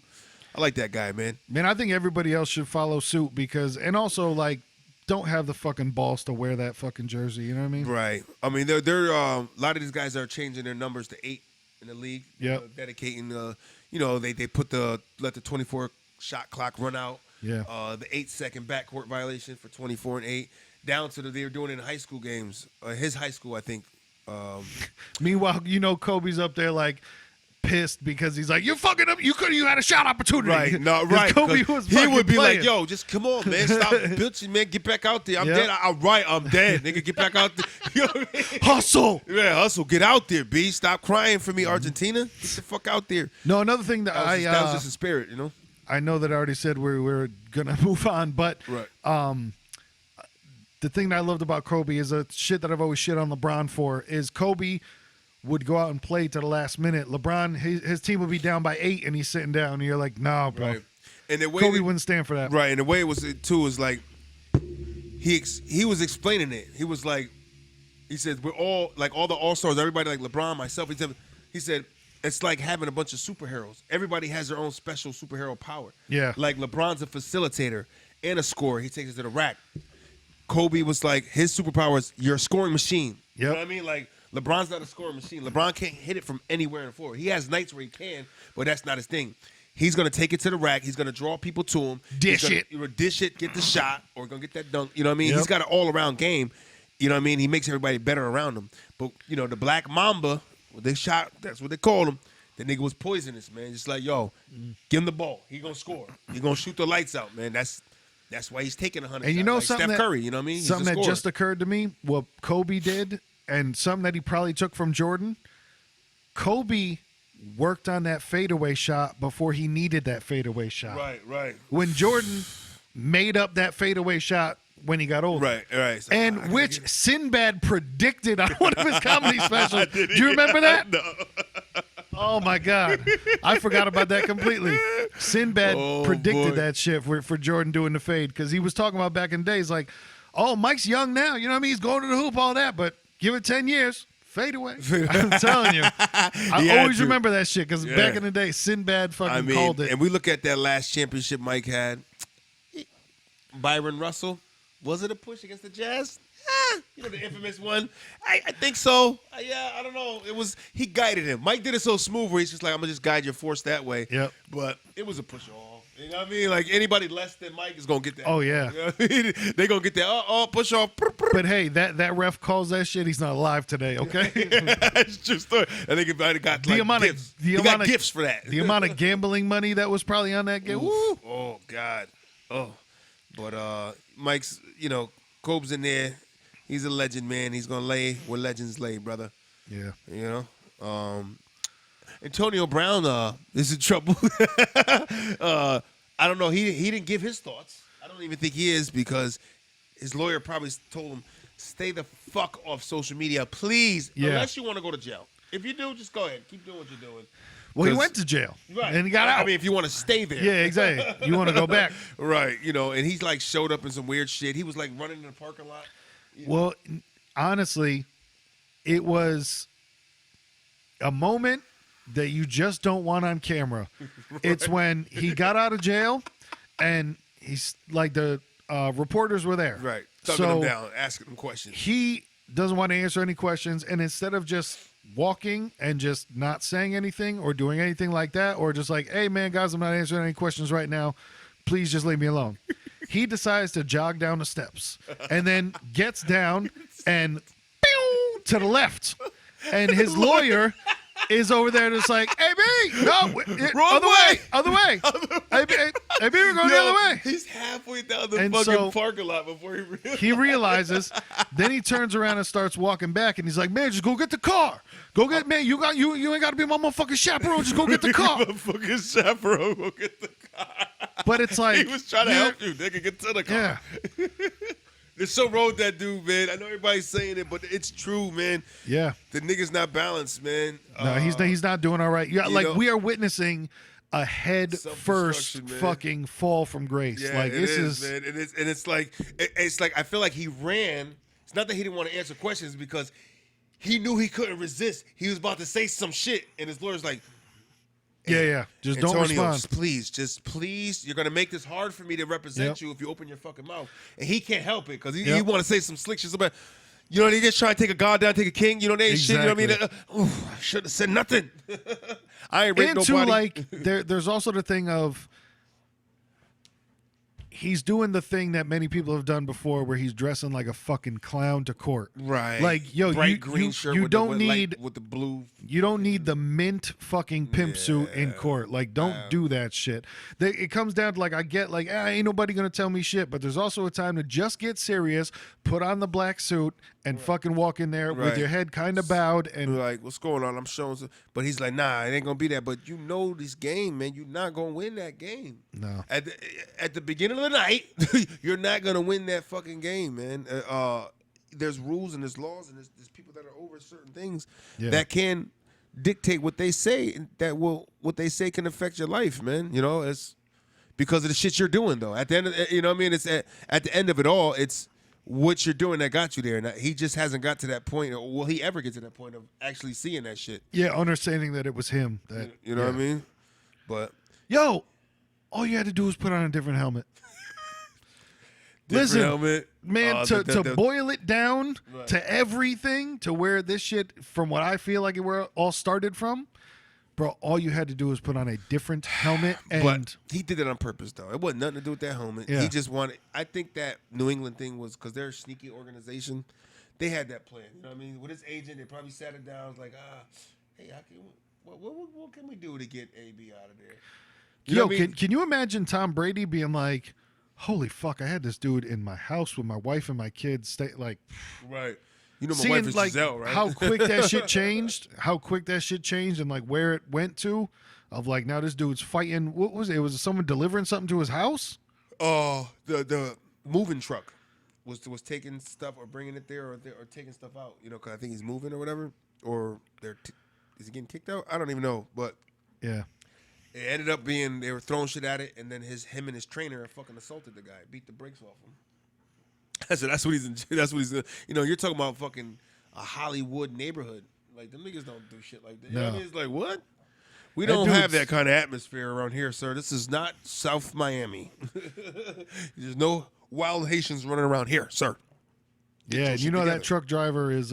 I like that guy, man. Man, I think everybody else should follow suit and also like don't have the fucking balls to wear that fucking jersey. You know what I mean? Right. I mean, they're a lot of these guys are changing their numbers to 8 in the league. Yep. Dedicating they put let the 24 shot clock run out. Yeah. The 8-second backcourt violation for 24 and 8 down to they were doing it in high school games. His high school, I think. Meanwhile, Kobe's up there like pissed because he's like, "You're fucking up. You had a shot opportunity." Right. No, 'Cause right. Kobe was he would be playing. like, "Yo, just come on, man. Stop bitching, man. Get back out there. I'm Yep. dead. I'm dead. Nigga, get back out there." You know what I mean? Hustle. Yeah, hustle. Get out there, B. Stop crying for me, Argentina. Get the fuck out there. No, another thing that That was just a spirit, I know that I already said we're gonna move on, but Right. the thing that I loved about Kobe is a shit that I've always shit on LeBron for is Kobe would go out and play to the last minute. LeBron, his team would be down by 8 and he's sitting down. And you're like, nah, bro. Right. And the way Kobe wouldn't stand for that. Right, and the way it was too is like he was explaining it. He was like, he said we're all like all the all-stars, everybody like LeBron, myself. He said it's like having a bunch of superheroes. Everybody has their own special superhero power. Yeah. Like LeBron's a facilitator and a scorer. He takes it to the rack. Kobe was like, his superpower is you're a scoring machine. You know Yep. what I mean? Like, LeBron's not a scoring machine. LeBron can't hit it from anywhere in the floor. He has nights where he can, but that's not his thing. He's going to take it to the rack. He's going to draw people to him. Dish He's it. gonna dish it, get the shot, or going to get that dunk. You know what I mean? Yep. He's got an all-around game. You know what I mean? He makes everybody better around him. But, the Black Mamba, that's what they call him. The nigga was poisonous, man. Just like, yo, give him the ball. He going to score. He going to shoot the lights out, man. That's why he's taking 100 And shots. Like something Steph that, Curry, you know what I mean? He's something a that scorer. just occurred to me, what Kobe did and something that he probably took from Jordan, Kobe worked on that fadeaway shot before he needed that fadeaway shot. Right. When Jordan made up that fadeaway shot when he got older. Right. So, And which Sinbad predicted on one of his comedy specials. Do you remember that? No. Oh, my God. I forgot about that completely. Sinbad predicted that shit for Jordan doing the fade because he was talking about back in the days like, oh, Mike's young now. You know what I mean? He's going to the hoop, all that. But give it 10 years. Fade away. I'm telling you. I always remember that shit because back in the day, Sinbad fucking called it. And we look at that last championship Mike had. Byron Russell. Was it a push against the Jazz? You know, the infamous one. I think so. Yeah, I don't know. He guided him. Mike did it so smooth where he's just like, I'm going to just guide your force that way. Yep. But it was a push-off. You know what I mean? Like, anybody less than Mike is going to get that. Oh, yeah. You know what I mean? They're going to get that, push-off. But, hey, that ref calls that shit. He's not alive today, okay? It's true story. And they got gifts. He got gifts for that. The amount of gambling money that was probably on that game. Woo. Oh, God. Oh. But Mike's, Kobe's in there. He's a legend, man. He's going to lay where legends lay, brother. Yeah. You know? Antonio Brown is in trouble. I don't know. He didn't give his thoughts. I don't even think he is because his lawyer probably told him, stay the fuck off social media, please, unless you want to go to jail. If you do, just go ahead. Keep doing what you're doing. Well, he went to jail. Right. And he got out. I mean, if you want to stay there. Yeah, exactly. You want to go back. Right. And he's like showed up in some weird shit. He was like running in the parking lot. Well, honestly, it was a moment that you just don't want on camera. Right. It's when he got out of jail and he's like the reporters were there. Right. Thugging him down, asking him questions. He doesn't want to answer any questions. And instead of just walking and just not saying anything or doing anything like that, or just like, hey, man, guys, I'm not answering any questions right now. Please just leave me alone. He decides to jog down the steps and then gets down and pew, to the left. And his lawyer is over there just like, hey, B, no, other way. Hey, B, we're going the other way. He's halfway down the fucking parking lot before he realizes. Then he turns around and starts walking back, and he's like, man, just go get the car. You ain't got to be my motherfucking chaperone. Just go get the car. Motherfucking chaperone, go get the car. But it's like, he was trying to help you. They could get to the car. Yeah. There's so wrong with that dude, man. I know everybody's saying it, but it's true, man. Yeah. The nigga's not balanced, man. No, he's not doing all right. Yeah, we are witnessing a head first fucking fall from grace. Yeah, like this is man. It's like I feel like he ran. It's not that he didn't want to answer questions because he knew he couldn't resist. He was about to say some shit, and his lawyer's like, yeah. Just Antonio, don't respond. Please. You're gonna make this hard for me to represent you if you open your fucking mouth. And he can't help it because he want to say some slick shit about. They just try to take a god down, take a king. They ain't shit. You know what I mean? I should have said nothing. I ain't raped nobody. Like there's also the thing of he's doing the thing that many people have done before where he's dressing like a fucking clown to court. Right. Like, bright green shirt you with don't need with the blue. You don't need the mint fucking pimp suit in court. Like, don't do that shit. It comes down to, like, I get, like, ain't nobody going to tell me shit. But there's also a time to just get serious, put on the black suit, and fucking walk in there with your head kind of bowed. And like, what's going on? I'm showing some. But he's like, nah, it ain't going to be that. But this game, man. You're not going to win that game. No. At the beginning of the night, you're not going to win that fucking game, man. There's rules and there's laws and there's people that are over certain things that can dictate what they say, and what they say can affect your life, man. It's because of the shit you're doing, though. At the end of, what I mean? It's at the end of it all, it's what you're doing that got you there. And he just hasn't got to that point, or will he ever get to that point of actually seeing that shit? Yeah, understanding that it was him. That you know what I mean? But all you had to do was put on a different helmet. Listen, helmet. Man, to boil it down to everything, to where this shit, from what I feel like it all started from, bro, all you had to do was put on a different helmet. But he did it on purpose, though. It wasn't nothing to do with that helmet. Yeah. He just wanted, I think that New England thing was because they're a sneaky organization. They had that plan. You know what I mean? With his agent, they probably sat it down. Like, hey, what can we do to get AB out of there? Can you imagine Tom Brady being like, holy fuck, I had this dude in my house with my wife and my kids. Right. You know my seeing wife is like Giselle, right? how quick that shit changed, and like where it went to, of like now this dude's fighting. What was it? It was someone delivering something to his house. The moving truck was taking stuff or bringing it there or taking stuff out. You know, because I think he's moving or whatever, or is he getting kicked out? I don't even know, but Yeah. it ended up being they were throwing shit at it, and then him and his trainer fucking assaulted the guy, beat the brakes off him. I said that's what he's. You know, you're talking about fucking a Hollywood neighborhood. Like them niggas don't do shit like that. You know what I mean? It's like what? We don't have that kind of atmosphere around here, sir. This is not South Miami. There's no wild Haitians running around here, sir. Yeah, and you know that truck driver is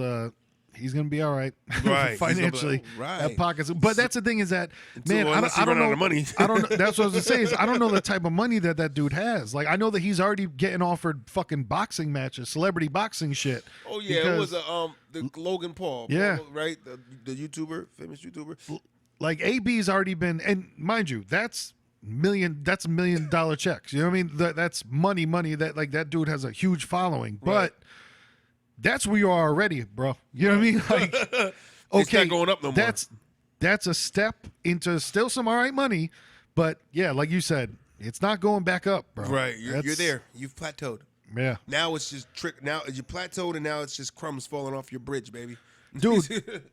he's gonna be all right, Right? financially. Right. At pockets. But that's the thing is that man, unless I he don't run know. out of money. I don't know. That's what I was gonna say. Is I don't know the type of money that dude has. Like I know that he's already getting offered fucking boxing matches, celebrity boxing shit. Oh yeah, it was the Logan Paul. Yeah. Right. The YouTuber, famous YouTuber. Like AB's already been, and mind you, that's $1 million checks. You know what I mean? That's money. That like that dude has a huge following, Right. but that's where you are already, bro. You know what I mean? Like, okay, It's not going up no more. That's a step into still some all right money, but yeah, like you said, it's not going back up, bro. Right. You're there. You've plateaued. Yeah, Now it's just trick. Now you plateaued, and now it's just crumbs falling off your bridge, baby. dude.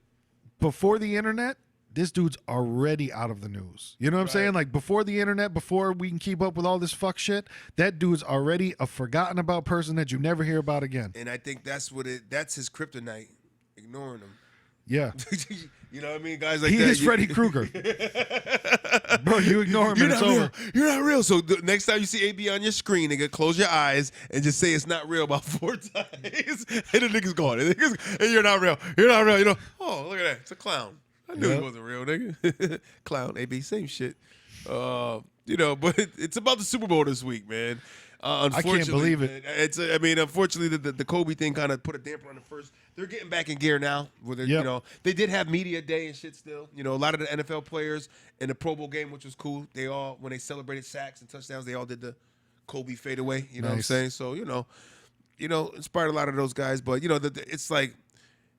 Before the internet, this dude's already out of the news. You know what I'm saying? Like before the internet, before we can keep up with all this fuck shit, that dude's already a forgotten about person that you never hear about again. And I think that's his kryptonite, ignoring him. Yeah. You know what I mean? Guys like He that. is Freddy Krueger. Bro, you ignore him and it's over. You're not real. So the next time you see AB on your screen, nigga, close your eyes and just say it's not real about 4 times. And the nigga's gone. And you're not real. You're not real. You know, oh, look at that. It's a clown. I knew he wasn't real, nigga. Clown, AB, same shit. You know, but it's about the Super Bowl this week, man. Unfortunately, I can't believe it. Man, unfortunately, the Kobe thing kind of put a damper on the first. They're getting back in gear now. Where you know, they did have media day and shit still. You know, a lot of the NFL players in the Pro Bowl game, which was cool. They all, when they celebrated sacks and touchdowns, they all did the Kobe fadeaway. You know what I'm saying? So you know, inspired a lot of those guys. But you know, it's like.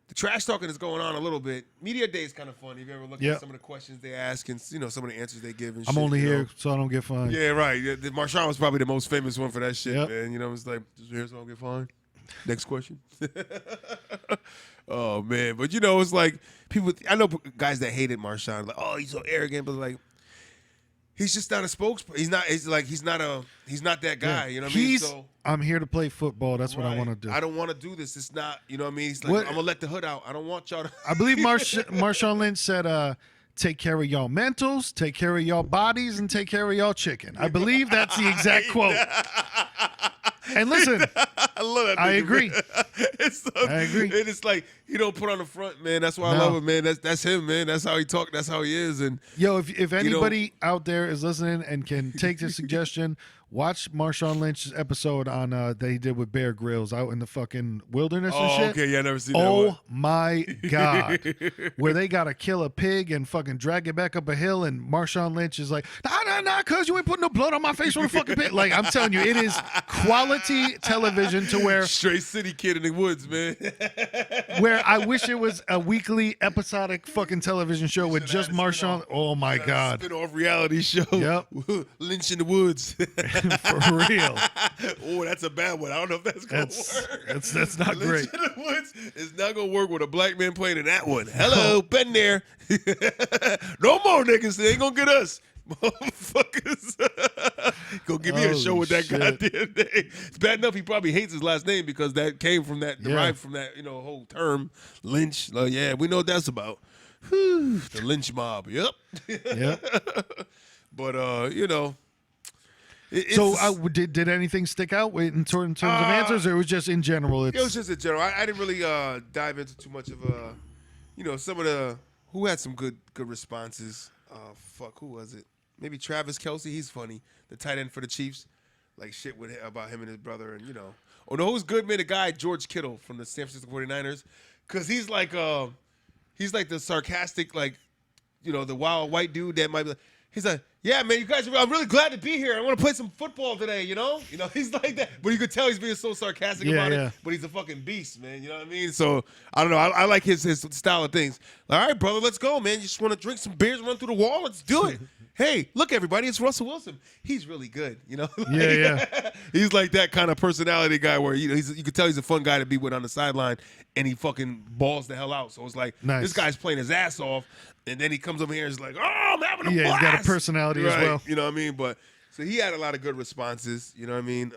The trash talking is going on a little bit. Media day is kind of fun. Have you ever looked at some of the questions they ask and you know some of the answers they give? And I'm shit, only here know? so I don't get fined. Yeah, right. Marshawn was probably the most famous one for that shit, Yep. man. You know, it's like just here so I don't get fined. Next question. Oh man, but you know, it's like people. I know guys that hated Marshawn, like, oh, he's so arrogant, but like. He's just not a spokesperson. He's not that guy. You know what I mean? So, I'm here to play football. That's what I want to do. I don't want to do this. It's not, you know what I mean? He's like, I'm gonna let the hood out. I don't want y'all to. I believe Marshawn Lynch said, take care of y'all mentals, take care of y'all bodies, and take care of y'all chicken. I believe that's the exact quote. And listen, I love that. I agree. I agree. And it's like he don't put on the front, man. That's why I love him, man. That's him, man. That's how he talk. That's how he is. And yo, if anybody out there is listening and can take this suggestion, watch Marshawn Lynch's episode on that he did with Bear Grylls out in the fucking wilderness and shit. Okay, yeah, I never seen that Oh one. my God. Where they gotta kill a pig and fucking drag it back up a hill, and Marshawn Lynch is like, nah, cuz you ain't putting no blood on my face on the fucking pig. Like, I'm telling you, it is quality television to where Straight city kid in the woods, man. where I wish it was a weekly episodic fucking television show with just Marshawn. Oh my God. Spin-off reality show. Yep. Lynch in the woods. For real. Oh, that's a bad one. I don't know if that's going to work. That's not great. Lynch in the woods is not going to work with a black man playing in that one. Hello, been there. No more niggas. They ain't going to get us. Motherfuckers. Go give me a show with that goddamn name. It's bad enough he probably hates his last name because that came from that, derived from that, you know, whole term, Lynch. Yeah, we know what that's about. Whew, the Lynch mob. Yep. Yep. But, you know. So did anything stick out in terms of answers, or it was just in general? It was just in general. I didn't really dive into too much of you know, some of the who had some good responses. Who was it? Maybe Travis Kelce. He's funny. The tight end for the Chiefs. Like shit about him and his brother, and you know. Oh no, who's good, man? The guy George Kittle from the San Francisco 49ers, because he's like the sarcastic, like, you know, the wild white dude that might be. He's like, yeah, man, you guys, I'm really glad to be here. I want to play some football today, you know? He's like that. But you could tell he's being so sarcastic about it. But he's a fucking beast, man. You know what I mean? So, I don't know. I like his style of things. All right, brother, let's go, man. You just want to drink some beers and run through the wall? Let's do it. Hey, look, everybody, it's Russell Wilson. He's really good, He's like that kind of personality guy where, you can tell he's a fun guy to be with on the sideline, and he fucking balls the hell out. So it's like, this guy's playing his ass off. And then he comes over here and is like, oh, I'm having a blast. Yeah, he's got a personality as well. You know what I mean? But so he had a lot of good responses. You know what I mean?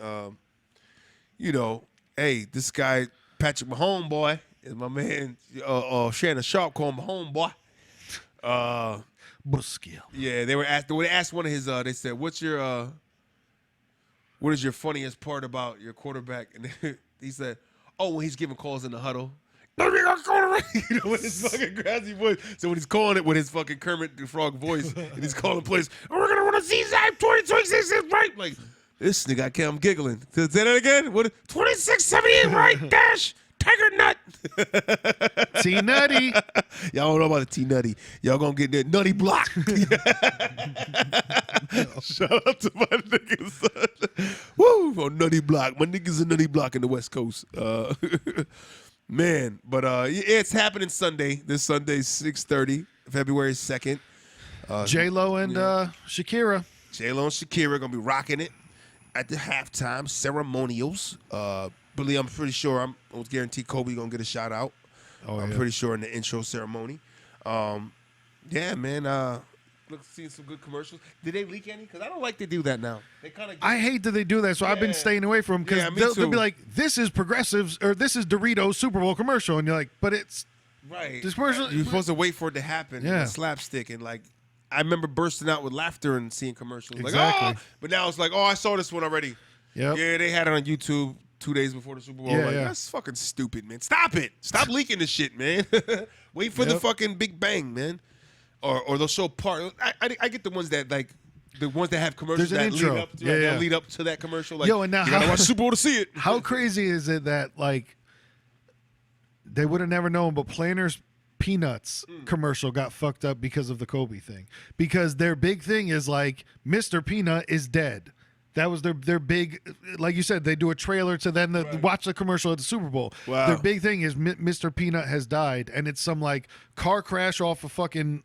Hey, this guy, Patrick Mahomes, boy, is my man. Shannon Sharp called him Mahomes, boy. Buskill. Yeah, they asked one of his, they said, what is your funniest part about your quarterback? And he said, oh, when he's giving calls in the huddle. With his fucking grassy voice. So when he's calling it with his fucking Kermit the Frog voice, and he's calling plays, we're gonna want to see Zach 26 is right. Like this nigga, I'm giggling. Say that again. What? 2678 right dash tiger nut. T Nutty. Y'all don't know about the T Nutty. Y'all gonna get that nutty block. Shout out to my niggas. Woo, on nutty block. My niggas a nutty block in the West Coast. Man, but it's happening Sunday. This Sunday, 6:30, February 2nd. J-Lo and Shakira. J-Lo and Shakira gonna be rocking it at the halftime ceremonials. I'm pretty sure I was guaranteed Kobe gonna get a shout out. I'm pretty sure in the intro ceremony. Yeah, man. Look, seeing some good commercials. Did they leak any? Because I don't like to do that now. They kind of. I hate that they do that, so I've been staying away from them because they'll be like, "This is Progressives" or "This is Doritos Super Bowl commercial," and you're like, "But it's right." This commercial. You're supposed to wait for it to happen. Yeah. And slapstick and like, I remember bursting out with laughter and seeing commercials. Exactly. Like, oh! But now it's like, oh, I saw this one already. Yep. Yeah, they had it on YouTube 2 days before the Super Bowl. Yeah, like, yeah. That's fucking stupid, man. Stop it. Stop leaking this shit, man. Wait for the fucking Big Bang, man. Or they'll show part. I get the ones that like the ones that have commercials There's an that intro. lead up to that lead up to that commercial. Like, and now you gotta watch Super Bowl to see it. How crazy is it that like they would have never known, but Planters Peanuts commercial got fucked up because of the Kobe thing. Because their big thing is like Mr. Peanut is dead. That was their big, like you said, they do a trailer to then watch the commercial at the Super Bowl. Wow. Their big thing is Mr. Peanut has died, and it's some like car crash off a fucking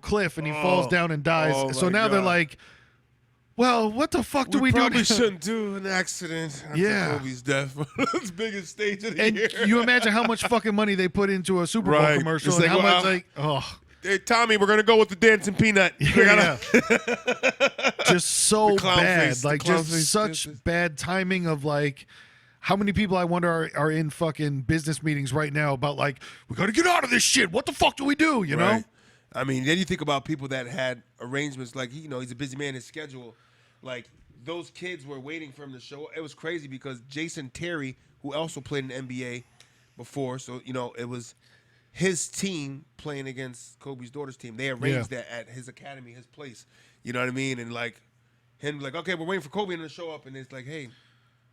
cliff, and he falls down and dies. Oh so now God. they're like, well, what the fuck do we do? Probably shouldn't do an accident after Kobe's death. It's the biggest stage of the And year. you imagine how much fucking money they put into a Super Bowl commercial, It's and like, how much Hey, Tommy, we're gonna go with the dancing peanut. just so The clown bad, face, like the clown just face such dances. bad timing of like. How many people I wonder are in fucking business meetings right now about like, we got to get out of this shit. What the fuck do we do? You know? Right. I mean, then you think about people that had arrangements like he's a busy man. His schedule, like those kids were waiting for him to show. It was crazy because Jason Terry, who also played in the NBA before, so it was his team playing against Kobe's daughter's team. They arranged that at his academy, his place. You know what I mean? And like him, like, okay, we're waiting for Kobe to show up, and it's like, hey.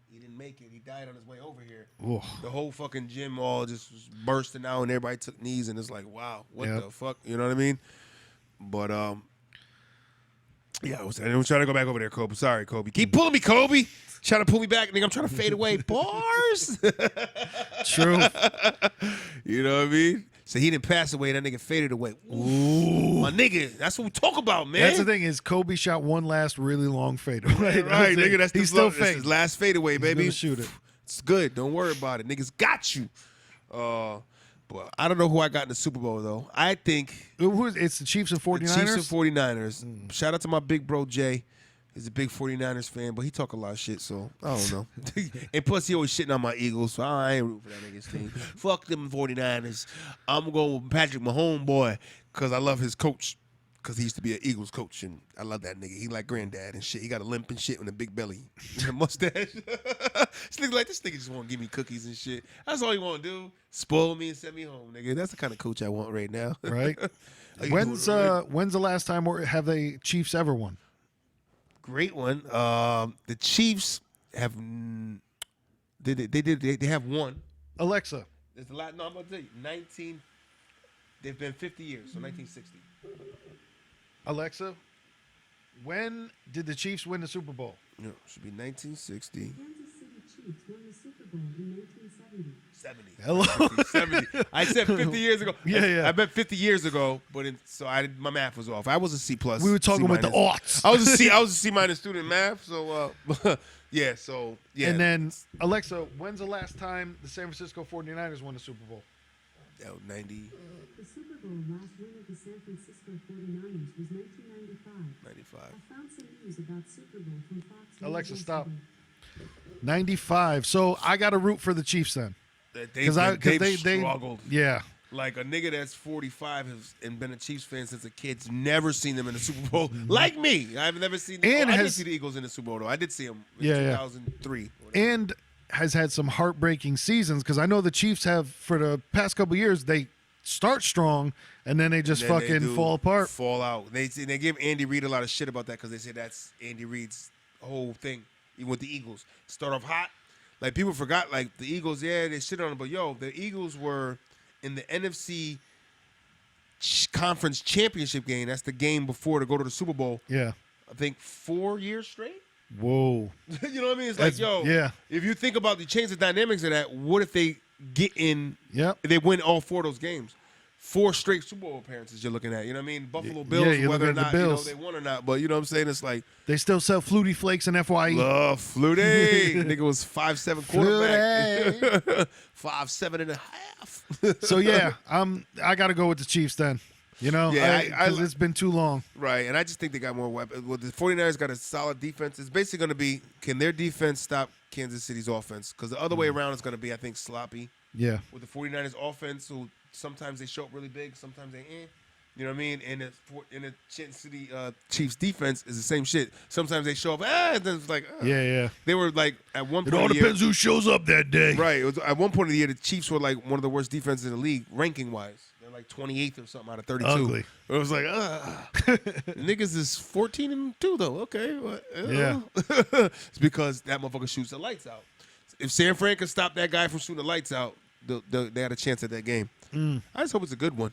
He didn't make it. He died on his way over here. Oof. The whole fucking gym all just was bursting out, and everybody took knees, and it's like, wow, what the fuck? You know what I mean? But yeah, I was trying to go back over there, Kobe. Sorry, Kobe. Keep pulling me, Kobe. Trying to pull me back, nigga. I'm trying to fade away. Bars. True. You know what I mean? So he didn't pass away. That nigga faded away. Ooh, my nigga. That's what we talk about, man. That's the thing is Kobe shot one last really long fadeaway. Right, nigga. That's he's still that's his last fadeaway, baby. He's gonna shoot it. It's good. Don't worry about it. Niggas got you. But I don't know who I got in the Super Bowl though. I think It's the Chiefs and 49ers. the Chiefs and 49ers. Shout out to my big bro Jay. He's a big 49ers fan, but he talk a lot of shit, so I don't know. And plus, he always shitting on my Eagles, so I ain't rooting for that nigga's team. Fuck them 49ers. I'm going with Patrick Mahomes, boy, because I love his coach, because he used to be an Eagles coach, and I love that nigga. He like granddad and shit. He got a limp and shit and a big belly and a mustache. This nigga just want to give me cookies and shit. That's all he want to do. Spoil me and send me home, nigga. That's the kind of coach I want right now. Right. When's the last time have the Chiefs ever won? Great one. The Chiefs have they have one. Alexa. It's the last. No, I'm gonna tell you. 19. They've been 50 years, so 1960. Alexa, When did the Chiefs win the Super Bowl? Yeah, should be 1960. Kansas City Chiefs won the Super Bowl in 1970. 70. Hello. 70. I said 50 years ago. Yeah. I bet 50 years ago, but my math was off. I was a C plus. We were talking with the aughts. I was a C minus student in math. So yeah. So yeah. And then Alexa, when's the last time the San Francisco 49ers won the Super Bowl? 90. The Super Bowl last win of the San Francisco 49ers was 1995. 95. I found some news about Super Bowl from Fox News Alexa, stop. yesterday. 95. So I got to root for the Chiefs then. They've struggled. Yeah. Like a nigga that's 45 and been a Chiefs fan since a kid's never seen them in the Super Bowl. Like me, I've never seen. And I didn't see the Eagles in the Super Bowl though. I did see them in 2003. And has had some heartbreaking seasons because I know the Chiefs have for the past couple years they start strong and then they just And then fucking they do fall apart. Fall out. They give Andy Reid a lot of shit about that because they say that's Andy Reid's whole thing. Even with the Eagles, start off hot. Like people forgot, like the Eagles, yeah, they shit on them, but yo, the Eagles were in the NFC Conference Championship game. That's the game before to go to the Super Bowl. Yeah. I think 4 years straight. Whoa. You know what I mean? It's That's- like, yo, yeah. if you think about the change the dynamics of that, what if they get in? Yep. If they win all 4 of those games, 4 straight Super Bowl appearances you're looking at. You know what I mean? Buffalo Bills, you're whether or looking at not the Bills. they won or not, but you know what I'm saying? It's like They still sell Flutie Flakes and FYE. love Flutie. Nigga was 5'7" quarterback, 5'7" and a half. So yeah, I got to go with the Chiefs then. You know, Yeah, because it's been too long. Right, and I just think they got more weapons. Well, the 49ers got a solid defense. It's basically going to be, can their defense stop Kansas City's offense? Because the other way around is going to be, I think, sloppy. Yeah. With the 49ers offense, who sometimes they show up really big, sometimes they ain't. You know what I mean? And the Kansas City Chiefs defense is the same shit. Sometimes they show up, and then it's like, Yeah. They were like, at one It point all of the year, depends who shows up that day. right, it was, at one point of the year, the Chiefs were like one of the worst defenses in the league, ranking-wise. They're like 28th or something out of 32. Ugly. It was like, niggas is 14-2 though. Okay, Yeah. It's because that motherfucker shoots the lights out. If San Fran could stop that guy from shooting the lights out, they had a chance at that game. I just hope it's a good one.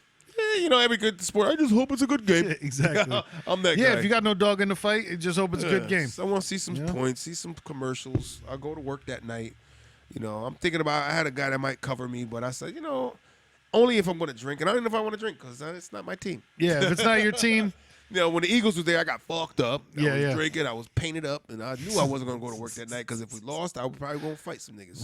You know, every good sport, I just hope it's a good game. Exactly. I'm that guy. Yeah, if you got no dog in the fight, just hope it's a good game. I want to see some points, see some commercials. I'll go to work that night. You know, I'm thinking about, I had a guy that might cover me, but I said, you know, only if I'm going to drink. And I don't know if I want to drink because it's not my team. Yeah, if it's not your team. You know, when the Eagles was there, I got fucked up. I was Yeah. drinking. I was painted up. And I knew I wasn't going to go to work that night because if we lost, I was probably going to fight some niggas.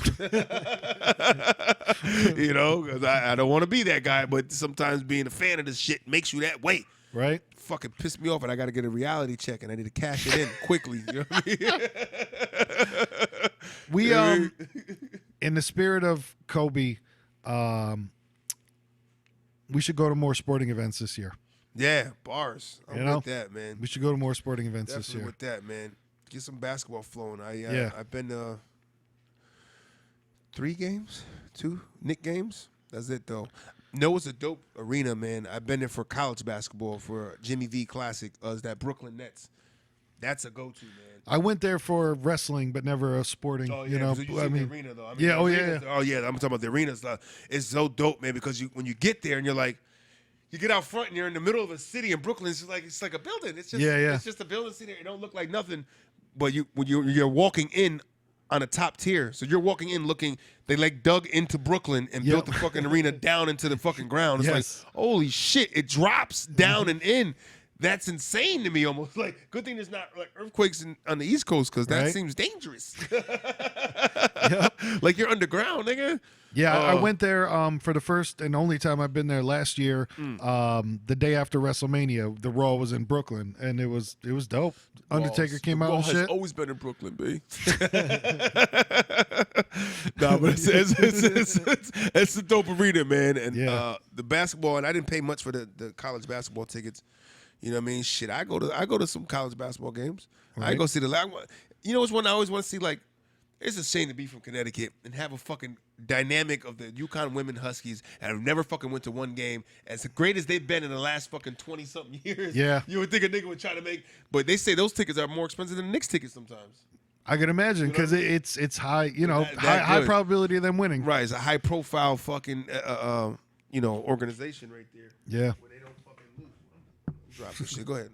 You know, because I don't want to be that guy. But sometimes being a fan of this shit makes you that way. Right? Fucking pissed me off, and I got to get a reality check, and I need to cash it in quickly. You know what I mean? We in the spirit of Kobe, we should go to more sporting events this year. Yeah, bars. I'm You know? with that, man. We should go to more sporting events this Definitely year. with that, man. Get some basketball flowing. I've been to 3 games, 2 Knick games. That's it, though. No, it's a dope arena, man. I've been there for college basketball for Jimmy V Classic. It's that Brooklyn Nets. That's a go-to, man. I went there for wrestling, but never a sporting. Oh, yeah, you know, so you I see mean, the arena, though. I mean, yeah, the oh, arenas- yeah. Oh, yeah, I'm talking about the arenas. It's so dope, man, because when you get there and you're like, you get out front and you're in the middle of a city in Brooklyn. It's like a building. It's just It's just a building sitting there. It don't look like nothing. But when you're walking in on a top tier, so you're walking in looking. They like dug into Brooklyn and built the fucking arena down into the fucking ground. It's Yes. like holy shit! It drops down and in. That's insane to me. Almost like good thing there's not like earthquakes on the East Coast because that Right. seems dangerous. Like you're underground, nigga. Yeah, I went there for the first and only time I've been there last year. The day after WrestleMania, the Raw was in Brooklyn, and it was dope. Undertaker came out and has shit. always been in Brooklyn, B. Nah, but it's a dope arena, man. And the basketball, and I didn't pay much for the college basketball tickets. You know what I mean? Shit, I go to some college basketball games. I Right. go see the last one. You know what's one I always want to see? Like, it's a shame to be from Connecticut and have a fucking dynamic of the UConn women Huskies and I've never fucking went to one game. As great as they've been in the last fucking 20-something years, Yeah. you would think a nigga would try to make, but they say those tickets are more expensive than the Knicks tickets sometimes. I can imagine because it's high, you know, That high good. probability of them winning. Right, it's a high profile fucking organization right there. Yeah. Where they don't fucking lose. Drop some shit. Go ahead.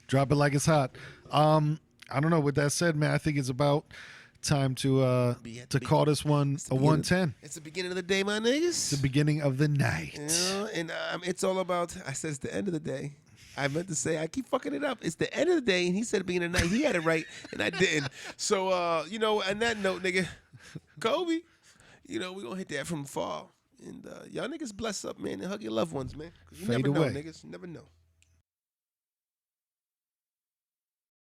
Drop it like it's hot. I don't know. With that said, man, I think it's about time to call this one a 110. It's the beginning of the day, my niggas. It's the beginning of the night. You know, and it's all about. I said it's the end of the day. I meant to say I keep fucking it up. It's the end of the day, and he said beginning of the night. He had it right, and I didn't. So on that note, nigga, Kobe, we gonna hit that from far. And y'all niggas bless up, man, and hug your loved ones, man. 'Cause you Fade never away. know, niggas. You never know.